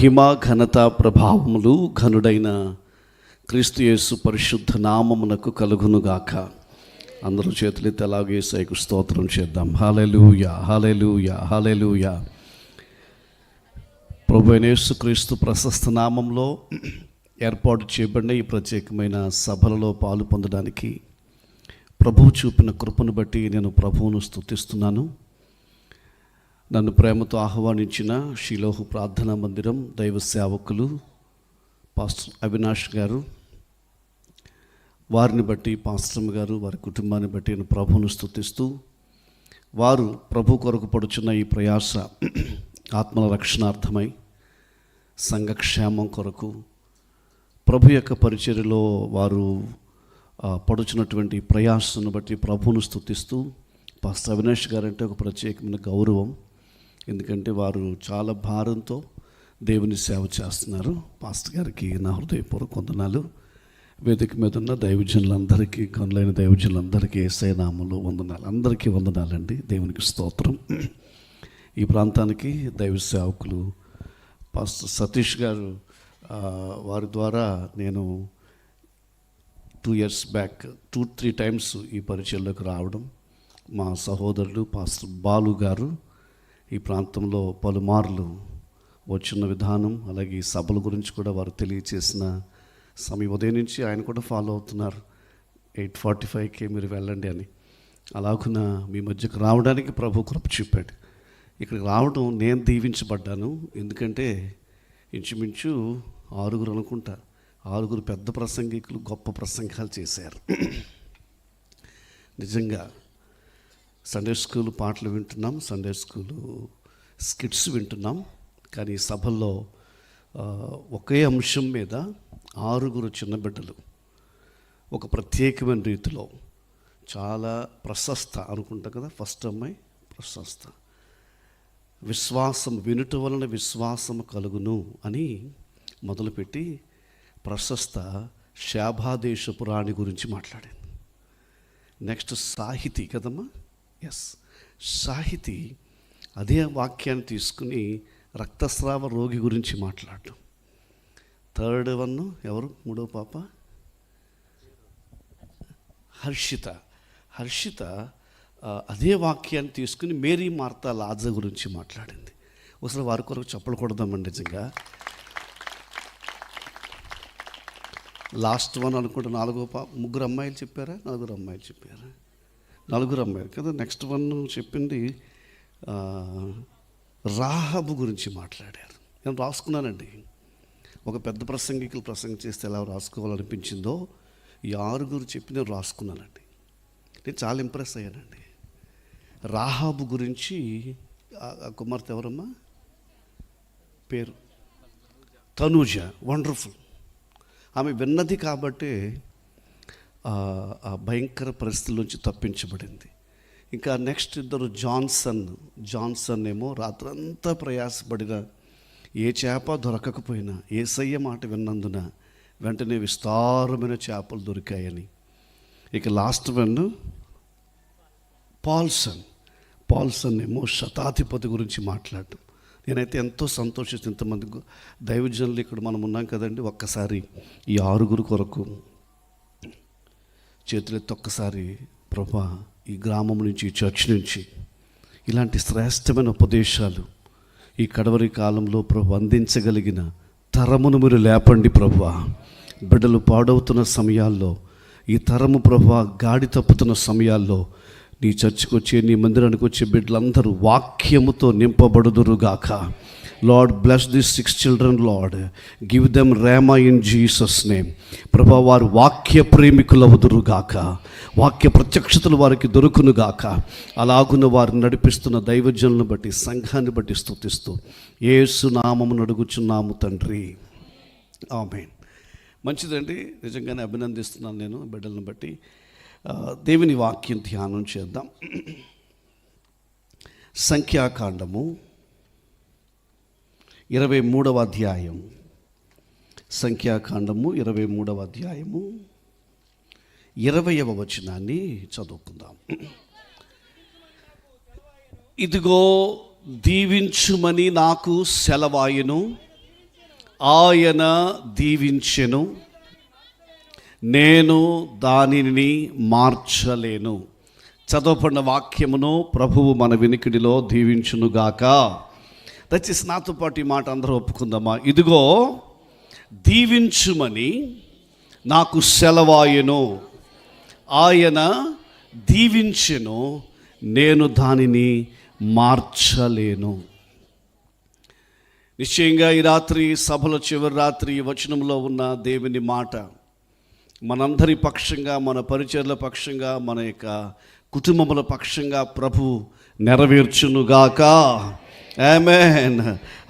మహిమ ఘనత ప్రభావములు ఘనుడైన క్రీస్తు యేసు పరిశుద్ధ నామమునకు కలుగునుగాక. అందరూ చేతులెత్తి అలాగే యేసయ్యకు స్తోత్రం చేద్దాం. హల్లెలూయా, హల్లెలూయా, హల్లెలూయా. ప్రభువైన యేసుక్రీస్తు ప్రశస్త నామంలో ఏర్పాటు చేయబడిన ఈ ప్రత్యేకమైన సభలలో పాలు పొందడానికి ప్రభువు చూపిన కృపను బట్టి నేను ప్రభువును స్తుతిస్తున్నాను. నన్ను ప్రేమతో ఆహ్వానించిన షిలోహు ప్రార్థనా మందిరం దైవ సేవకులు పాస్టర్ అవినాష్ గారు, వారిని బట్టి పాస్టర్ గారు, వారి కుటుంబాన్ని బట్టి నేను ప్రభువును స్తుతిస్తూ, వారు ప్రభు కొరకు పడుచున్న ఈ ప్రయాస ఆత్మల రక్షణార్థమై సంఘక్షేమం కొరకు ప్రభు యొక్క పరిచర్యలో వారు పడుచున్నటువంటి ప్రయాసను బట్టి ప్రభువును స్తుతిస్తూ, పాస్టర్ అవినాష్ గారు అంటే ఒక ప్రత్యేకమైన గౌరవం. ఎందుకంటే వారు చాలా భారంతో దేవుని సేవ చేస్తున్నారు. పాస్టర్ గారికి నా హృదయపూర్వక వందనాలు. వేదిక మీద ఉన్న దైవజనులందరికీ, కనులైన దైవజనులందరికీ యేసయ్య నామములో వందనాలు. అందరికీ వందనాలండి. దేవునికి స్తోత్రం. ఈ ప్రాంతానికి దైవ సేవకులు పాస్టర్ సతీష్ గారు వారి ద్వారా నేను 2 years బ్యాక్ 2-3 times ఈ పరిచయంలోకి రావడం, మా సహోదరుడు పాస్టర్ బాలు గారు ఈ ప్రాంతంలో పలుమార్లు వచ్చిన విధానం, అలాగే ఈ సభల గురించి కూడా వారు తెలియచేసిన సమయం ఉదయం నుంచి ఆయన కూడా ఫాలో అవుతున్నారు. 8:45కి మీరు వెళ్ళండి అని. అలాగున మీ మధ్యకు రావడానికి ప్రభు కృప చూపాడు. ఇక్కడికి రావడం నేను దీవించబడ్డాను. ఎందుకంటే ఇంచుమించు 6 అనుకుంటా, 6 పెద్ద ప్రసంగికులు గొప్ప ప్రసంగాలు చేశారు. నిజంగా సండే స్కూల్ పాటలు వింటున్నాం, సండే స్కూలు స్కిట్స్ వింటున్నాం. కానీ ఈ సభల్లో ఒకే అంశం మీద 6 చిన్న బిడ్డలు ఒక ప్రత్యేకమైన రీతిలో చాలా ప్రశస్త అనుకుంటా కదా, ఫస్ట్ అమ్మాయి ప్రశస్త విశ్వాసం వినుట వలన విశ్వాసము కలుగును అని మొదలుపెట్టి ప్రశస్త శాభాదేశపు రాణి గురించి మాట్లాడింది. నెక్స్ట్ సాహితీ కదమ్మా, ఎస్ సాహితీ అదే వాక్యాన్ని తీసుకుని రక్తస్రావ రోగి గురించి మాట్లాడటం. 3rd one ఎవరు, 3వ పాప హర్షిత అదే వాక్యాన్ని తీసుకుని మేరీ మార్తా లాజర్ గురించి మాట్లాడింది. ఒకసారి వారి కొరకు చెప్పకూడదామండి. నిజంగా లాస్ట్ వన్ అనుకుంటే 4వ పాప, 3 అమ్మాయిలు చెప్పారా, 4 అమ్మాయిలు చెప్పారా, 4 అమ్మాయిలు కదా. నెక్స్ట్ వన్ చెప్పింది రాహాబు గురించి మాట్లాడారు. నేను రాసుకున్నానండి. ఒక పెద్ద ప్రసంగికులు ప్రసంగం చేస్తే ఎలా రాసుకోవాలనిపించిందో ఈ 6 చెప్పి నేను రాసుకున్నానండి. నేను చాలా ఇంప్రెస్ అయ్యానండి. రాహాబు గురించి కుమార్తె ఎవరమ్మా పేరు, తనూజ, వండర్ఫుల్. ఆమె విన్నది కాబట్టి ఆ భయంకర పరిస్థితుల్లోంచి తప్పించబడింది. ఇంకా నెక్స్ట్ 2 జాన్సన్ ఏమో రాత్రంతా ప్రయాసపడిన ఏ చేప దొరకకపోయినా యేసయ్య మాట విన్నందున వెంటనే విస్తారమైన చేపలు దొరికాయని. ఇక లాస్ట్ వన్ పాల్సన్ ఏమో శతాధిపతి గురించి మాట్లాడటం. నేనైతే ఎంతో సంతోషిస్తూ, ఇంతమంది దైవజనులు ఇక్కడ మనం ఉన్నాం కదండి. ఒక్కసారి ఈ 6 కొరకు చేతులెత్తి ఒక్కసారి ప్రభా ఈ గ్రామం నుంచి, ఈ చర్చ్ నుంచి ఇలాంటి శ్రేష్టమైన ఉపదేశాలు ఈ కడవరి కాలంలో ప్రభు అందించగలిగిన తరమును మీరు లేపండి ప్రభువా. బిడ్డలు పాడవుతున్న సమయాల్లో, ఈ తరము ప్రభువా గాడి తప్పుతున్న సమయాల్లో నీ చర్చికి వచ్చే, నీ మందిరానికి వచ్చే బిడ్డలందరూ వాక్యముతో నింపబడుదురుగాక. Lord bless this 6 children, Lord give them rhema in Jesus name. ప్రభా వారు వాక్య ప్రేమికులవుదురుగాక, వాక్య ప్రత్యక్షతలు వారికి దొరుకునుగాక. అలాగున్న వారిని నడిపిస్తున్న దైవజనులను బట్టి, సంఘాన్ని బట్టి స్తుతిస్తూ యేసు నామమున అడుగుచున్నాము తండ్రి, ఆమేన్. మంచిదండి, నిజంగానే అభినందిస్తున్నాను నేను బిడ్డలను బట్టి. దేవుని వాక్యం ధ్యానం చేద్దాం. సంఖ్యాకాండము 23వ అధ్యాయం. సంఖ్యాకాండము 23వ అధ్యాయము 20వ వచనాన్ని చదువుకుందాం. ఇదిగో దీవించుమని నాకు సెలవాయెను, ఆయన దీవించెను, నేను దానిని మార్చలేను. చదవబడిన వాక్యమును ప్రభువు మన వినికిడిలో దీవించునుగాక. దయచేసి నాతో పాటు ఈ మాట అందరూ ఒప్పుకుందామా? ఇదిగో దీవించుమని నాకు సెలవాయెను, ఆయన దీవించెను, నేను దానిని మార్చలేను. నిశ్చయంగా ఈ రాత్రి సభల చివరి రాత్రి ఈ వచనంలో ఉన్న దేవుని మాట మనందరి పక్షంగా, మన పరిచర్ల పక్షంగా, మన యొక్క కుటుంబముల పక్షంగా ప్రభు నెరవేర్చునుగాక. ఆమేన్,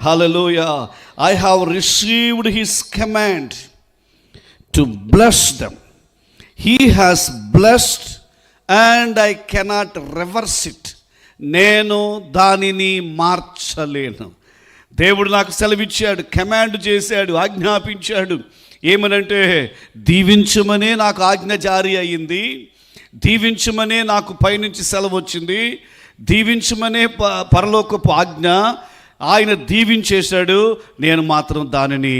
హల్లెలూయా. I have received his command to bless them. He has blessed and I cannot reverse it. నేను దానిని మార్చలేను. దేవుడు నాకు సెలవిచ్చాడు, కమాండ్ చేశాడు, ఆజ్ఞాపించాడు. ఏమనంటే దీవించమనే నాకు ఆజ్ఞ జారీ అయ్యింది, దీవించమనే నాకు పైనుంచి సెలవు వచ్చింది, దీవించమనే పరలోకపు ఆజ్ఞ ఆయన దీవించేశాడు. నేను మాత్రం దానిని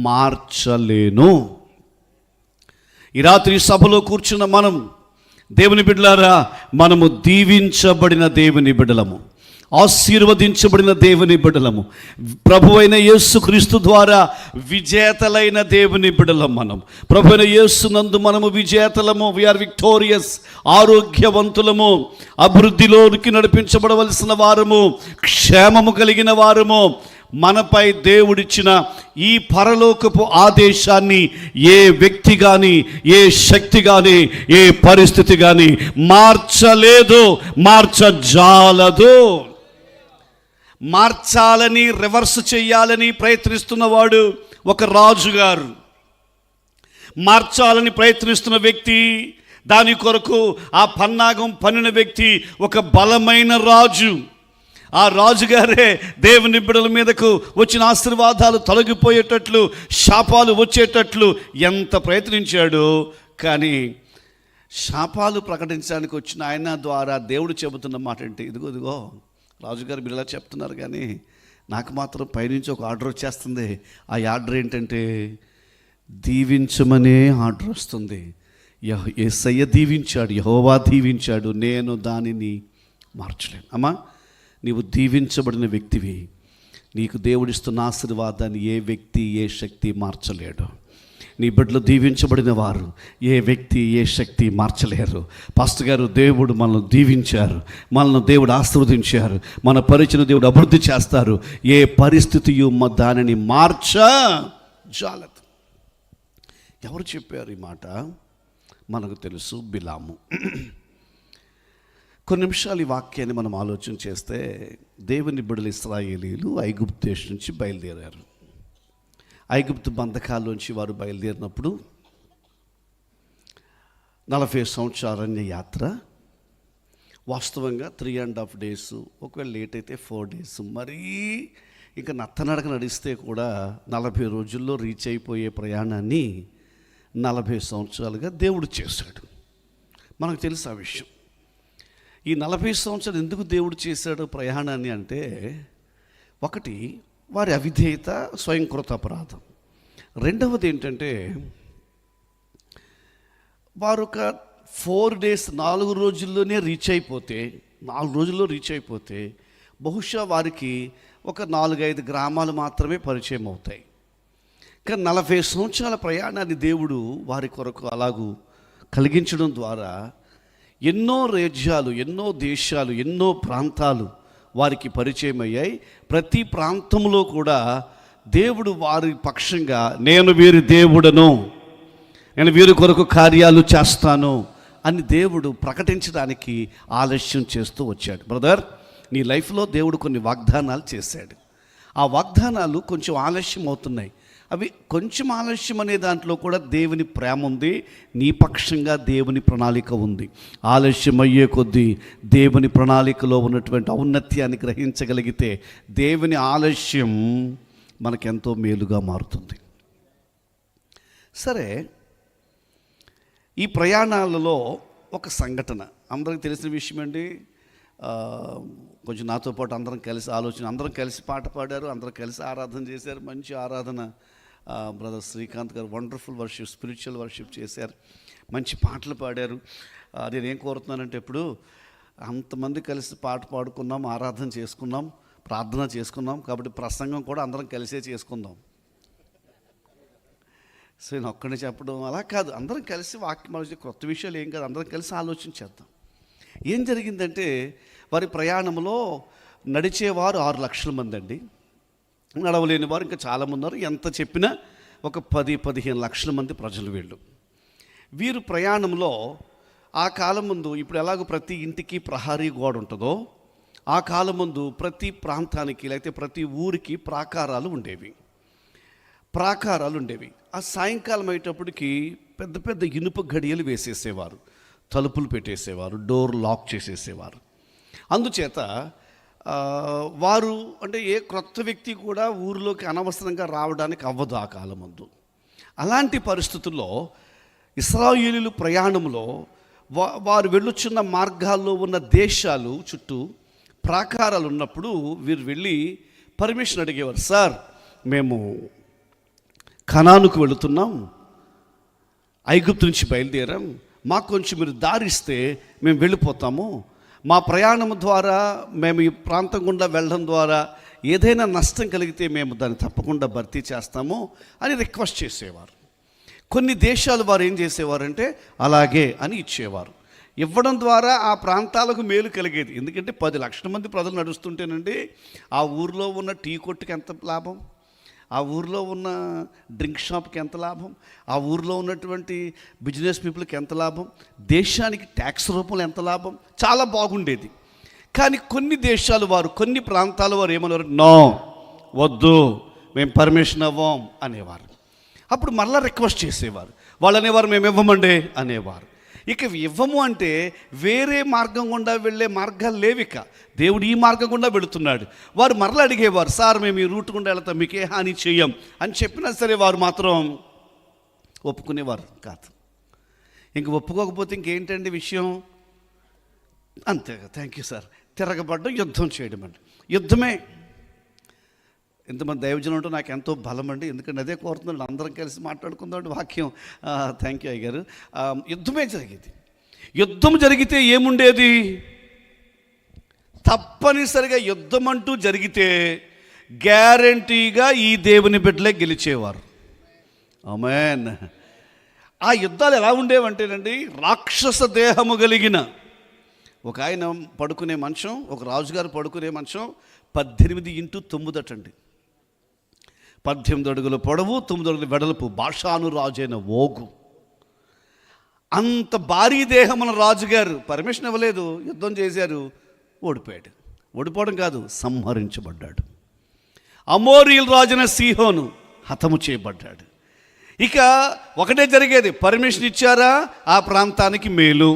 మార్చలేను. ఈ రాత్రి సభలో కూర్చున్న మనం దేవుని బిడ్డలారా, మనము దీవించబడిన దేవుని బిడ్డలము, ఆశీర్వదించబడిన దేవుని బిడ్డలము, ప్రభువైన యేసుక్రీస్తు ద్వారా విజేతలైన దేవుని బిడ్డలం. మనం ప్రభువైన యేసునందు మనము విజేతలము. వీఆర్ విక్టోరియస్, ఆరోగ్యవంతులము, అభివృద్ధిలోనికి నడిపించబడవలసిన వారము, క్షేమము కలిగిన వారము. మనపై దేవుడిచ్చిన ఈ పరలోకపు ఆదేశాన్ని ఏ వ్యక్తి కానీ, ఏ శక్తి కానీ, ఏ పరిస్థితి కానీ మార్చలేదు, మార్చజాలదు. మార్చాలని, రివర్స్ చేయాలని ప్రయత్నిస్తున్నవాడు ఒక రాజుగారు. మార్చాలని ప్రయత్నిస్తున్న వ్యక్తి, దాని కొరకు ఆ పన్నాగం పన్నిన వ్యక్తి ఒక బలమైన రాజు. ఆ రాజుగారే దేవుని బిడ్డల మీదకు వచ్చిన ఆశీర్వాదాలు తొలగిపోయేటట్లు, శాపాలు వచ్చేటట్లు ఎంత ప్రయత్నించాడు. కానీ శాపాలు ప్రకటించడానికి వచ్చిన ఆయన ద్వారా దేవుడు చెబుతున్న మాట ఏంటి? ఇదిగో రాజుగారు మీరు ఇలా చెప్తున్నారు, కానీ నాకు మాత్రం పైనుంచి ఒక ఆర్డర్ వచ్చేస్తుంది. ఆ ఆర్డర్ ఏంటంటే దీవించమనే ఆర్డర్ వస్తుంది. యేసయ్య దీవించాడు, యెహోవా దీవించాడు, నేను దానిని మార్చలేను. అమ్మా, నీవు దీవించబడిన వ్యక్తివి. నీకు దేవుడిస్తున్న ఆశీర్వాదాన్ని ఏ వ్యక్తి, ఏ శక్తి మార్చలేడు. నీ బిడ్డలు దీవించబడిన వారు ఏ వ్యక్తి, ఏ శక్తి మార్చలేరు. పాస్టర్ గారు, దేవుడు మనల్ని దీవించారు, మనల్ని దేవుడు ఆశీర్వదించారు, మన పరిచయం దేవుడు అభివృద్ధి చేస్తారు. ఏ పరిస్థితియు దానిని మార్చజాలదు. ఎవరు చెప్పారు ఈ మాట? మనకు తెలుసు, బిలాము. కొన్ని నిమిషాలు ఈ వాక్యాన్ని మనం ఆలోచన చేస్తే, దేవుని బిడ్డలు ఇశ్రాయేలీయులు ఐగుప్తు దేశం నుంచి బయలుదేరారు. ఐగుప్తు బంధకాల్లోంచి వారు బయలుదేరినప్పుడు 40 సంవత్సరాల యాత్ర. వాస్తవంగా 3.5 days, ఒకవేళ లేట్ అయితే 4 days, మరీ ఇంకా నత్తనడక నడిస్తే కూడా 40 రోజుల్లో రీచ్ అయిపోయే ప్రయాణాన్ని 40 సంవత్సరాలుగా దేవుడు చేశాడు. మనకు తెలుసు ఆ విషయం. ఈ 40 సంవత్సరాలు ఎందుకు దేవుడు చేశాడు ప్రయాణాన్ని అంటే, ఒకటి వారి అవిధేయత, స్వయంకృత అపరాధం. రెండవది ఏంటంటే, వారు ఒక 4 days, 4 రోజుల్లోనే రీచ్ అయిపోతే, 4 రోజుల్లో రీచ్ అయిపోతే బహుశా వారికి ఒక 4-5 గ్రామాలు మాత్రమే పరిచయం అవుతాయి. కానీ 40 సంవత్సరాల ప్రయాణాన్ని దేవుడు వారి కొరకు అలాగూ కలిగించడం ద్వారా ఎన్నో రాజ్యాలు, ఎన్నో దేశాలు, ఎన్నో ప్రాంతాలు వారికి పరిచయం అయ్యాయి. ప్రతి ప్రాంతంలో కూడా దేవుడు వారి పక్షంగా, నేను వీరి దేవుడను, నేను వీరి కొరకు కార్యాలు చేస్తాను అని దేవుడు ప్రకటించడానికి ఆలస్యం చేస్తూ వచ్చాడు. బ్రదర్, నీ లైఫ్లో దేవుడు కొన్ని వాగ్దానాలు చేశాడు. ఆ వాగ్దానాలు కొంచెం ఆలస్యం అవుతున్నాయి. అవి కొంచెం ఆలస్యం అనే దాంట్లో కూడా దేవుని ప్రేమ ఉంది, నీ పక్షంగా దేవుని ప్రణాళిక ఉంది. ఆలస్యం అయ్యే కొద్దీ దేవుని ప్రణాళికలో ఉన్నటువంటి ఔన్నత్యాన్ని గ్రహించగలిగితే దేవుని ఆలస్యం మనకెంతో మేలుగా మారుతుంది. సరే, ఈ ప్రయాణాలలో ఒక సంఘటన అందరికీ తెలిసిన విషయం అండి. కొంచెం నాతో పాటు అందరం కలిసి అందరం కలిసి పాట పాడారు, అందరం కలిసి ఆరాధన చేశారు. మంచి ఆరాధన. బ్రదర్ శ్రీకాంత్ గారు వండర్ఫుల్ వర్షిప్, స్పిరిచువల్ వర్షిప్ చేశారు, మంచి పాటలు పాడారు. నేనేం కోరుతున్నానంటే, ఇప్పుడు అంతమంది కలిసి పాట పాడుకున్నాం, ఆరాధన చేసుకున్నాం, ప్రార్థన చేసుకున్నాం, కాబట్టి ప్రసంగం కూడా అందరం కలిసే చేసుకుందాం. సో నేను ఒక్కడే చెప్పడం అలా కాదు, అందరం కలిసి వాక్యం కొత్త విషయాలు ఏం కాదు, అందరం కలిసి ఆలోచించేద్దాం. ఏం జరిగిందంటే, వారి ప్రయాణంలో నడిచేవారు 6 లక్షల మంది అండి, నడవలేని వారు ఇంకా చాలామంది ఉన్నారు. ఎంత చెప్పినా ఒక 10-15 లక్షల మంది ప్రజలు వీరు ప్రయాణంలో ఆ కాలం ముందు ఇప్పుడు ఎలాగో ప్రతి ఇంటికి ప్రహరీ గోడ ఉంటుందో, ఆ కాలం ముందు ప్రతి ప్రాంతానికి లేకపోతే ప్రతి ఊరికి ప్రాకారాలు ఉండేవి. ఆ సాయంకాలం అయ్యేటప్పటికి పెద్ద పెద్ద ఇనుప గడియలు వేసేసేవారు, తలుపులు పెట్టేసేవారు, డోర్ లాక్ చేసేసేవారు. అందుచేత వారు అంటే ఏ క్రొత్త వ్యక్తి కూడా ఊరిలోకి అనవసరంగా రావడానికి అవ్వదు ఆ కాలం ముందు. అలాంటి పరిస్థితుల్లో ఇశ్రాయేలీయులు ప్రయాణంలో వారు వెళ్ళొచ్చున్న మార్గాల్లో ఉన్న దేశాలు చుట్టూ ప్రాకారాలు ఉన్నప్పుడు వీరు వెళ్ళి పర్మిషన్ అడిగేవారు. సార్, మేము కనానుకు వెళుతున్నాం, ఐగుప్తు నుంచి బయలుదేరాం, మాకు కొంచెం మీరు దారిస్తే మేము వెళ్ళిపోతాము, మా ప్రయాణం ద్వారా మేము ఈ ప్రాంతం గుండా వెళ్ళడం ద్వారా ఏదైనా నష్టం కలిగితే మేము దాన్ని తప్పకుండా భర్తీ చేస్తాము అని రిక్వెస్ట్ చేసేవారు. కొన్ని దేశాలు వారు ఏం చేసేవారంటే అలాగే అని ఇచ్చేవారు. ఇవ్వడం ద్వారా ఆ ప్రాంతాలకు మేలు కలిగేది. ఎందుకంటే 10 లక్షల మంది ప్రజలు నడుస్తుంటేనండి ఆ ఊరిలో ఉన్న టీ కొట్టుకి ఎంత లాభం, ఆ ఊరిలో ఉన్న డ్రింక్ షాప్కి ఎంత లాభం, ఆ ఊరిలో ఉన్నటువంటి బిజినెస్ పీపుల్కి ఎంత లాభం, దేశానికి ట్యాక్స్ రూపంలో ఎంత లాభం, చాలా బాగుండేది. కానీ కొన్ని దేశాలు వారు, కొన్ని ప్రాంతాల వారు ఏమన్నారు, నో, వద్దు, మేము పర్మిషన్ అవ్వం అనేవారు. అప్పుడు మళ్ళీ రిక్వెస్ట్ చేసేవారు. వాళ్ళు అనేవారు, మేము ఇవ్వమండి అనేవారు. ఇక ఇవ్వము అంటే వేరే మార్గం గుండా వెళ్ళే మార్గాలు లేవిక, దేవుడు ఈ మార్గం గుండా వెళుతున్నాడు. వారు మరలా అడిగేవారు, సార్ మేము ఈ రూట్ గుండా వెళ్తాం, మీకే హాని చెయ్యం అని చెప్పినా సరే వారు మాత్రం ఒప్పుకునేవారు కాదు. ఇంక ఒప్పుకోకపోతే ఇంకేంటండి విషయం, అంతేగా, థ్యాంక్ యూ సార్, తిరగబడ్డం, యుద్ధం చేయడం అండి. యుద్ధమే. ఎంతమంది దైవజనం ఉంటే నాకు ఎంతో బలం అండి, ఎందుకంటే అదే కోరుతున్నాడు, అందరం కలిసి మాట్లాడుకుందాం వాక్యం. థ్యాంక్ యూ అయ్యగారు. యుద్ధమే జరిగేది. యుద్ధం జరిగితే ఏముండేది, తప్పనిసరిగా యుద్ధం అంటూ జరిగితే గ్యారంటీగా ఈ దేవుని బిడ్డలే గెలిచేవారు. ఆమేన్. ఆ యుద్ధాలు ఎలా ఉండేవంటేనండి, రాక్షస దేహము కలిగిన ఒక ఆయన పడుకునే మంచం, ఒక రాజుగారు పడుకునే మంచం 18x9 అటండి, 18 అడుగుల పొడవు, 9 అడుగుల వెడల్పు, భాషాను రాజైన ఓగు. అంత భారీ దేహమున రాజుగారు పర్మిషన్ ఇవ్వలేదు, యుద్ధం చేశారు, ఓడిపోయాడు. ఓడిపోవడం కాదు, సంహరించబడ్డాడు. అమోరీయుల రాజైన సీహోను హతము చేయబడ్డాడు. ఇక ఒకటే జరిగేది, పర్మిషన్ ఇచ్చారా ఆ ప్రాంతానికి మేలు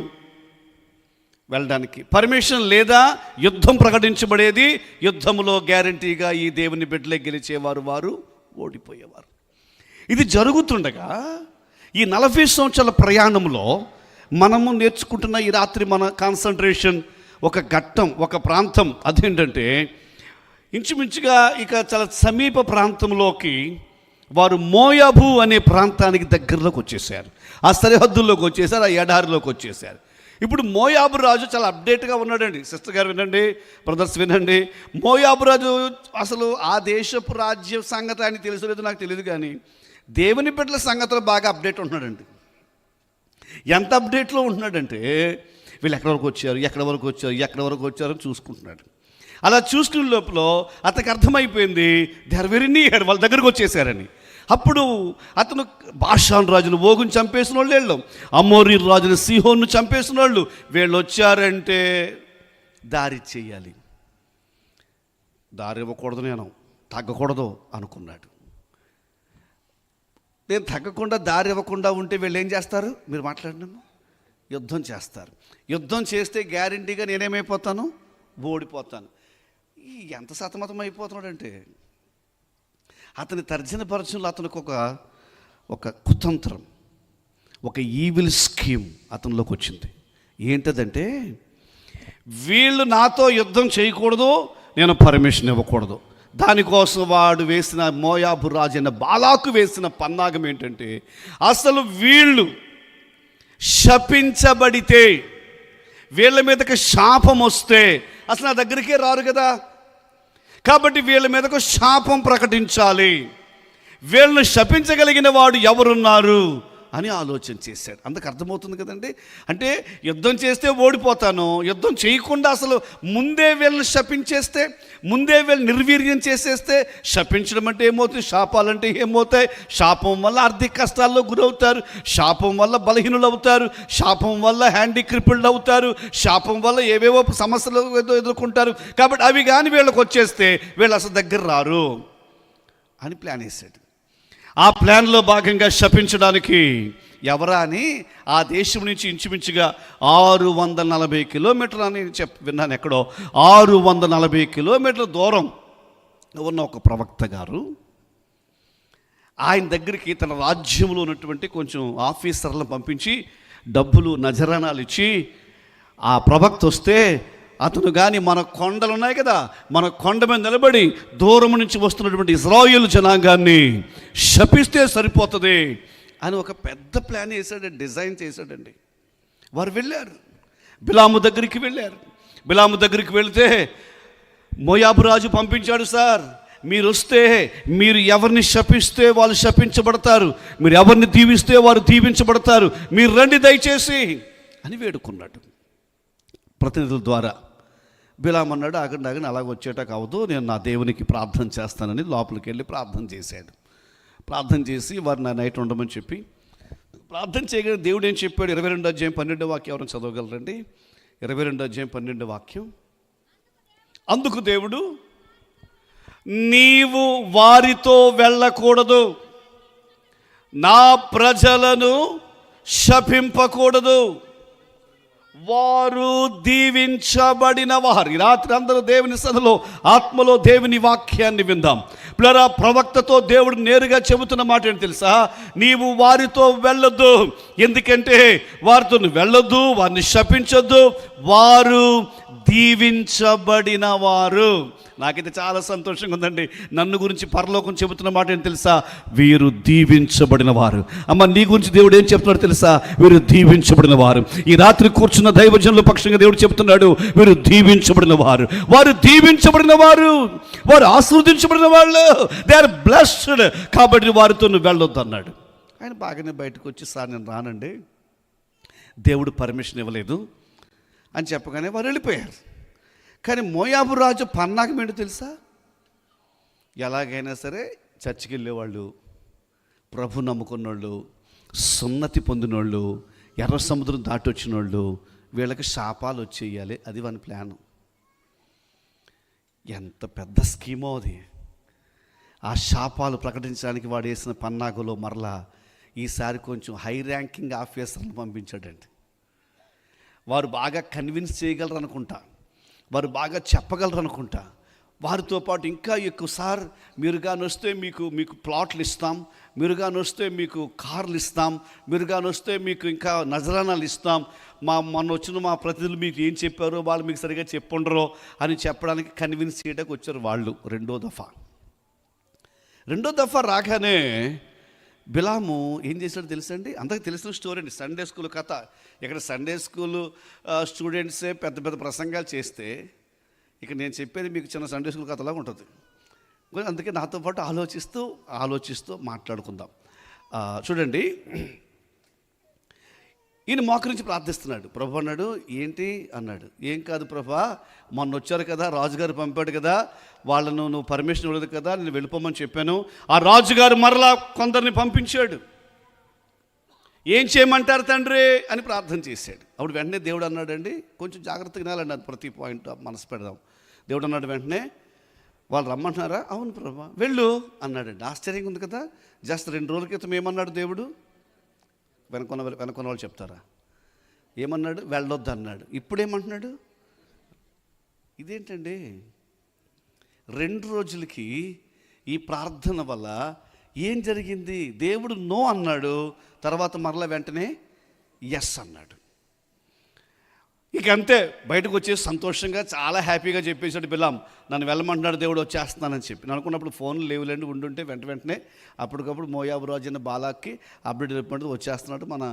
వెళ్ళడానికి, పర్మిషన్ లేదా యుద్ధం ప్రకటించబడేది. యుద్ధంలో గ్యారంటీగా ఈ దేవుని బిడ్డలే గెలిచేవారు, వారు ఓడిపోయేవారు. ఇది జరుగుతుండగా ఈ 40 సంవత్సరాల ప్రయాణంలో మనము నేర్చుకుంటున్న ఈ రాత్రి మన కాన్సన్ట్రేషన్ ఒక ఘట్టం, ఒక ప్రాంతం. అదేంటంటే ఇంచుమించుగా ఇక చాలా సమీప ప్రాంతంలోకి వారు మోయాబు అనే ప్రాంతానికి దగ్గరలోకి వచ్చేసారు, ఆ సరిహద్దుల్లోకి వచ్చేసారు, ఆ ఎడారిలోకి వచ్చేసారు. ఇప్పుడు మోయాబు రాజు చాలా అప్డేట్గా ఉన్నాడండి. సిస్టర్ గారు వినండి, బ్రదర్స్ వినండి. మోయాబు రాజు అసలు ఆ దేశపు రాజ్య సంగతి అని తెలుసలేదు నాకు తెలియదు, కానీ దేవుని బిడ్డల సంగతులు బాగా అప్డేట్ ఉంటున్నాడండి. ఎంత అప్డేట్లో ఉంటున్నాడంటే వీళ్ళు ఎక్కడి వరకు వచ్చారు, ఎక్కడి వరకు వచ్చారు అని చూసుకుంటున్నాడు. అలా చూసుకునే లోపల అతనికి అర్థమైపోయింది, దే ఆర్ వెరీ నియర్, వాళ్ళ దగ్గరకు వచ్చేసారని. అప్పుడు అతను బాషాను రాజును ఓగును చంపేసిన వాళ్ళు వీళ్ళు, అమోరీ రాజును సీహోను చంపేసిన వాళ్ళు వీళ్ళు వచ్చారంటే దారి చెయ్యాలి, దారి ఇవ్వకూడదు, నేను తగ్గకూడదు అనుకున్నాడు. నేను తగ్గకుండా దారి ఇవ్వకుండా ఉంటే వీళ్ళు ఏం చేస్తారు, మీరు మాట్లాడినాము, యుద్ధం చేస్తారు. యుద్ధం చేస్తే గ్యారంటీగా నేనేమైపోతాను, ఓడిపోతాను. ఎంత సతమతం అయిపోతున్నాడంటే అతని తర్జనపరచంలో అతనికి ఒక కుతంత్రం, ఒక ఈవిల్ స్కీమ్ అతనిలోకి వచ్చింది. ఏంటదంటే వీళ్ళు నాతో యుద్ధం చేయకూడదు, నేను పర్మిషన్ ఇవ్వకూడదు. దానికోసం వాడు వేసిన మోయాబు రాజు అయిన బాలాకు వేసిన పన్నాగం ఏంటంటే, అసలు వీళ్ళు శపించబడితే, వీళ్ళ మీదకి శాపం వస్తే అసలు నా దగ్గరికే రారు కదా. కాబట్టి వీళ్ళ మీదకు శాపం ప్రకటించాలి. వీళ్ళని శపించగలిగిన వాడు ఎవరున్నారు అని ఆలోచన చేశాడు. అందుకు అర్థమవుతుంది కదండి. అంటే యుద్ధం చేస్తే ఓడిపోతాను, యుద్ధం చేయకుండా అసలు ముందే వీళ్ళని శపించేస్తే, ముందే వీళ్ళు నిర్వీర్యం చేసేస్తే, శపించడం అంటే ఏమవుతుంది, శాపాలంటే ఏమవుతాయి, శాపం వల్ల ఆర్థిక కష్టాల్లో గురవుతారు, శాపం వల్ల బలహీనులు అవుతారు, శాపం వల్ల హ్యాండిక్రిపుల్డ్ అవుతారు, శాపం వల్ల ఏవేవో సమస్యలు ఎదుర్కొంటారు. కాబట్టి అవి కానీ వీళ్ళకి వచ్చేస్తే వీళ్ళు అసలు దగ్గర రారు అని ప్లాన్ వేసాడు. ఆ ప్లాన్లో భాగంగా శపించడానికి ఎవరా అని ఆ దేశం నుంచి ఇంచుమించుగా 640 కిలోమీటర్లు అని విన్నాను ఎక్కడో, 640 కిలోమీటర్ల దూరం ఉన్న ఒక ప్రవక్త గారు ఆయన దగ్గరికి తన రాజ్యంలో ఉన్నటువంటి కొంచెం ఆఫీసర్లను పంపించి డబ్బులు నజరానాలు ఇచ్చి, ఆ ప్రవక్త వస్తే అతను కానీ మన కొండలు ఉన్నాయి కదా, మన కొండ మీద నిలబడి దూరం నుంచి వస్తున్నటువంటి ఇజ్రాయేలు జనాంగాన్ని శపిస్తే సరిపోతుంది అని ఒక పెద్ద ప్లాన్ వేసాడండి, డిజైన్ చేశాడండి. వారు వెళ్ళారు, బిలాము దగ్గరికి వెళ్ళారు. బిలాము దగ్గరికి వెళితే మోయాబు రాజు పంపించాడు, సార్ మీరు వస్తే మీరు ఎవరిని శపిస్తే వాళ్ళు శపించబడతారు, మీరు ఎవరిని దీవిస్తే వారు దీవించబడతారు, మీరు రండి దయచేసి అని వేడుకున్నాడు ప్రతినిధుల ద్వారా. బిలాము అన్నాడు, ఆగండి అలాగ వచ్చేట కావద్దు, నేను నా దేవునికి ప్రార్థన చేస్తానని లోపలికి వెళ్ళి ప్రార్థన చేశాడు. ప్రార్థన చేసి వారు నా నైట్ ఉండమని చెప్పి ప్రార్థన చేయగానే దేవుడు ఏం చెప్పాడు, 22వ అధ్యాయం 12వ వాక్యం ఎవరైనా చదవగలరండి? 22వ అధ్యాయం 12వ వాక్యం. అందుకు దేవుడు, నీవు వారితో వెళ్ళకూడదు, నా ప్రజలను శపింపకూడదు, వారు దీవించబడిన వారు. ఈ రాత్రి అందరూ దేవుని సన్నిధిలో ఆత్మలో దేవుని వాక్యాన్ని విందాం. పిల్లరా, ప్రవక్తతో దేవుడు నేరుగా చెబుతున్న మాట ఏంటి తెలుసా? నీవు వారితో వెళ్ళొద్దు, ఎందుకంటే వారితో వెళ్ళొద్దు, వారిని శపించొద్దు, వారు దీవించబడిన వారు. నాకైతే చాలా సంతోషంగా ఉందండి. నన్ను గురించి పరలోకం చెబుతున్న మాట ఏంటి తెలుసా? వీరు దీవించబడిన వారు. అమ్మ, నీ గురించి దేవుడు ఏం చెప్తున్నాడు తెలుసా? వీరు దీవించబడిన వారు. ఈ రాత్రి కూర్చున్న దైవజనుల పక్షంగా దేవుడు చెబుతున్నాడు, వీరు దీవించబడిన వారు, వారు దీవించబడిన వారు, వారు ఆశీర్వదించబడిన వాళ్ళు, దే ఆర్ బ్లెస్డ్. కాబట్టి వారితో నువ్వు వెళ్ళొద్దు అన్నాడు. ఆయన బాగానే బయటకు వచ్చి, సార్ నేను రానండి, దేవుడు పర్మిషన్ ఇవ్వలేదు అని చెప్పగానే వారు వెళ్ళిపోయారు. కానీ మోయాబు రాజు పన్నాగం ఏంటో తెలుసా? ఎలాగైనా సరే చర్చికి వెళ్ళేవాళ్ళు, ప్రభు నమ్ముకున్నోళ్ళు, సున్నతి పొందినోళ్ళు, ఎర్ర సముద్రం దాటి వచ్చిన వాళ్ళు, వీళ్ళకి శాపాలు వచ్చేయాలి, అది వాని ప్లాను. ఎంత పెద్ద స్కీమో అది. ఆ శాపాలు ప్రకటించడానికి వాడు వేసిన పన్నాగంలో మరలా ఈసారి కొంచెం హై ర్యాంకింగ్ ఆఫీసర్లను పంపించాడండి. వారు బాగా కన్విన్స్ చేయగలరు అనుకుంటా, వారు బాగా చెప్పగలరు అనుకుంటా. వారితో పాటు ఇంకా ఎక్కువ, సార్ మీరు కానీ వస్తే మీకు ప్లాట్లు ఇస్తాం, మీరు కానీ వస్తే మీకు కార్లు ఇస్తాం, మీరు కానీ వస్తే మీకు ఇంకా నజరానాలు ఇస్తాం, మొన్న వచ్చిన మా ప్రతినిధులు మీకు ఏం చెప్పారో వాళ్ళు మీకు సరిగా చెప్పుండరో అని చెప్పడానికి కన్విన్స్ చేయడానికి వచ్చారు వాళ్ళు. రెండో దఫా రాగానే బిలాము ఏం చేశాడో తెలుసండి? అందరికీ తెలిసిన స్టోరీ అండి, సండే స్కూల్ కథ. ఇక్కడ సండే స్కూల్ స్టూడెంట్సే పెద్ద పెద్ద ప్రసంగాలు చేస్తే, ఇక నేను చెప్పేది మీకు చిన్న సండే స్కూల్ కథలాగా ఉంటుంది. అందుకే నాతో పాటు ఆలోచిస్తూ మాట్లాడుకుందాం. చూడండి, ఈయన మోకరించి ప్రార్థిస్తున్నాడు. ప్రభు అన్నాడు, ఏంటి అన్నాడు. ఏం కాదు ప్రభా, మొన్న వచ్చారు కదా, రాజుగారు పంపాడు కదా, వాళ్ళను నువ్వు పర్మిషన్ ఇవ్వలేదు కదా, నేను వెళ్ళిపోమని చెప్పాను. ఆ రాజుగారు మరలా కొందరిని పంపించాడు, ఏం చేయమంటారు తండ్రి అని ప్రార్థన చేశాడు. అప్పుడు వెంటనే దేవుడు అన్నాడండి, కొంచెం జాగ్రత్తగా వినాలండి, అది ప్రతి పాయింట్ మనసు పెడదాం. దేవుడు అన్నాడు వెంటనే, వాళ్ళు రమ్మంటున్నారా? అవును ప్రభా, వెళ్ళు అన్నాడండి. ఆశ్చర్యంగా ఉంది కదా. జస్ట్ 2 రోజుల క్రితం ఏమన్నాడు దేవుడు? వెనకొన్న వాళ్ళు చెప్తారా? ఏమన్నాడు? వెళ్ళొద్దు అన్నాడు. ఇప్పుడు ఏమంటున్నాడు? ఇదేంటండి, 2 రోజులకి ఈ ప్రార్థన వల్ల ఏం జరిగింది? దేవుడు నో అన్నాడు, తర్వాత మరలా వెంటనే ఎస్ అన్నాడు. ఇక అంతే, బయటకు వచ్చేసి సంతోషంగా చాలా హ్యాపీగా చెప్పేసాడు బిలాం, నన్ను వెళ్ళమంటున్నాడు దేవుడు, వచ్చేస్తున్నానని చెప్పి. నేను అనుకున్నప్పుడు ఫోన్లు లేవులేండి, ఉండుంటే వెంటనే అప్పటికప్పుడు మోయాబు రాజు అయిన బాలాక్కి అప్డేట్ చెప్పినట్టు వచ్చేస్తున్నాడు, మన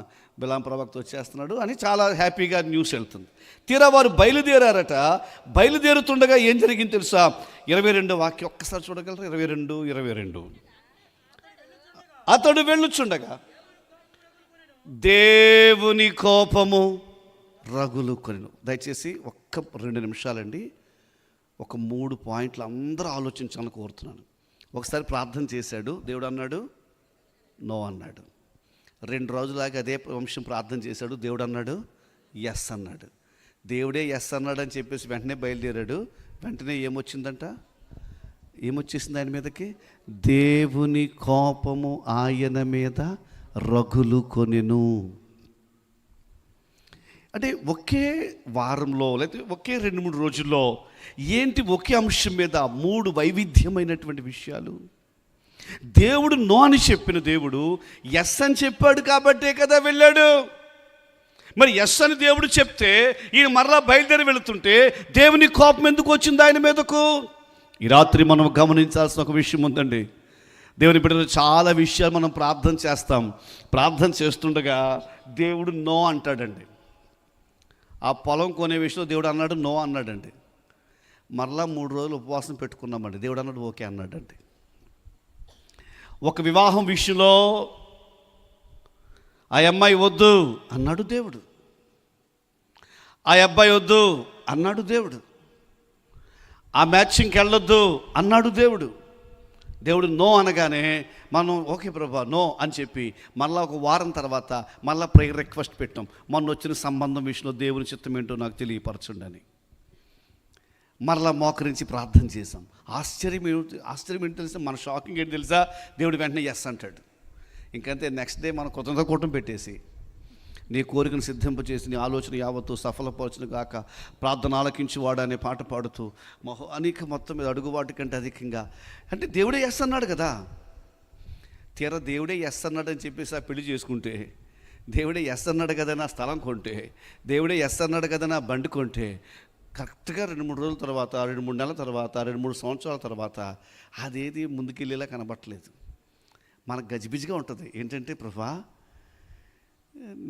బిలాం ప్రవక్త వచ్చేస్తున్నాడు అని చాలా హ్యాపీగా న్యూస్ వెళ్తుంది. తీరా వారు బయలుదేరారట. బయలుదేరుతుండగా ఏం జరిగింది తెలుసా? 22 వాక్యం ఒక్కసారి చూడగలరు. 22. అతడు వెళ్ళుచుండగా దేవుని కోపము రగులు కొనెను. దయచేసి ఒక్క 2 నిమిషాలండి, ఒక 3 పాయింట్లు అందరూ ఆలోచించాలని కోరుతున్నాను. ఒకసారి ప్రార్థన చేశాడు, దేవుడు అన్నాడు నో అన్నాడు. 2 రోజులాగా అదే వంశం ప్రార్థన చేశాడు, దేవుడు అన్నాడు ఎస్ అన్నాడు. దేవుడే ఎస్ అన్నాడు అని చెప్పేసి వెంటనే బయలుదేరాడు. వెంటనే ఏమొచ్చేసింది ఆయన మీదకి? దేవుని కోపము ఆయన మీద రగులు కొనెను. అంటే ఒకే వారంలో లేకపోతే ఒకే 2-3 రోజుల్లో ఏంటి ఒకే అంశం మీద 3 వైవిధ్యమైనటువంటి విషయాలు. దేవుడు నో అని చెప్పిన దేవుడు ఎస్ అని చెప్పాడు కాబట్టే కదా వెళ్ళాడు. మరి ఎస్ అని దేవుడు చెప్తే ఈయన మరలా బయలుదేరి వెళుతుంటే దేవుని కోపం ఎందుకు వచ్చింది ఆయన మీదకు? ఈ రాత్రి మనం గమనించాల్సిన ఒక విషయం ఉందండి. దేవుని బిడ్డలు చాలా విషయాలు మనం ప్రార్థన చేస్తాం. ప్రార్థన చేస్తుండగా దేవుడు నో అంటాడండి. ఆ పొలం కొనే విషయంలో దేవుడు అన్నాడు నో అన్నాడండి. మరలా 3 రోజులు ఉపవాసం పెట్టుకున్నామండి, దేవుడు అన్నాడు ఓకే అన్నాడండి. ఒక వివాహం విషయంలో ఆ అమ్మాయి వద్దు అన్నాడు దేవుడు, ఆ అబ్బాయి వద్దు అన్నాడు దేవుడు, ఆ మ్యాచింగ్కి వెళ్ళొద్దు అన్నాడు దేవుడు. దేవుడు నో అనగానే మనం ఓకే ప్రభా నో అని చెప్పి మళ్ళీ ఒక వారం తర్వాత మళ్ళీ ప్రేయర్ రిక్వెస్ట్ పెట్టాం, మొన్న వచ్చిన సంబంధం విషయంలో దేవుని చిత్తం ఏంటో నాకు తెలియపరచుండని. మరలా మోకరించి ప్రార్థన చేశాం. ఆశ్చర్యం ఏంటి తెలుసా? మన షాకింగ్ ఏంటి తెలుసా? దేవుడు వెంటనే ఎస్ అంటాడు. ఇంకంతే, నెక్స్ట్ డే మనం కొత్త కూటం పెట్టేసి నీ కోరికను సిద్ధింపచేసి నీ ఆలోచన యావత్తు సఫలపరచును గాక, ప్రార్థన ఆలకించి వాడు అనే పాట పాడుతూ అనేక మొత్తం మీద అడుగువాటి కంటే అధికంగా. అంటే దేవుడే ఎస్ అన్నాడు కదా. తీరా దేవుడే ఎస్ అన్నాడు అని చెప్పేసి ఆ పెళ్లి చేసుకుంటే, దేవుడే ఎస్ అన్నాడు కదా నా స్థలం కొంటే, దేవుడే ఎస్ అన్నాడు కదా నా బండి కొంటే, కరెక్ట్గా 2-3 రోజుల తర్వాత, 2-3 నెలల తర్వాత, 2-3 సంవత్సరాల తర్వాత అదేది ముందుకెళ్ళేలా కనబట్టలేదు. మనకు గజిబిజిగా ఉంటుంది. ఏంటంటే ప్రభా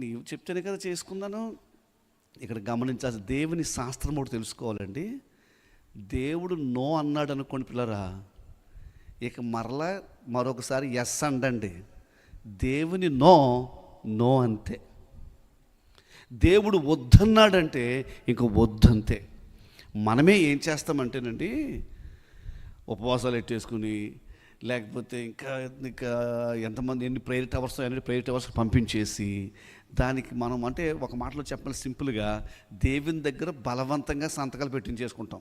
నీవు చెప్తేనే కదా చేసుకున్నాను. ఇక్కడ గమనించాల్సి దేవుని శాస్త్రం ఒకటి తెలుసుకోవాలండి. దేవుడు నో అన్నాడు అనుకోండి పిల్లరా, ఇక మరొకసారి ఎస్ అండండి. దేవుని నో అంతే. దేవుడు వద్దన్నాడంటే ఇంక వద్దంతే. మనమే ఏం చేస్తామంటేనండి, ఉపవాసాలు ఎట్టేసుకుని లేకపోతే ఇంకా ఎంతమంది ఎన్ని ప్రేయర్ టవర్స్ పంపించేసి దానికి మనం అంటే ఒక మాటలో చెప్పాలి సింపుల్గా, దేవుని దగ్గర బలవంతంగా సంతకాలు పెట్టించేసుకుంటాం.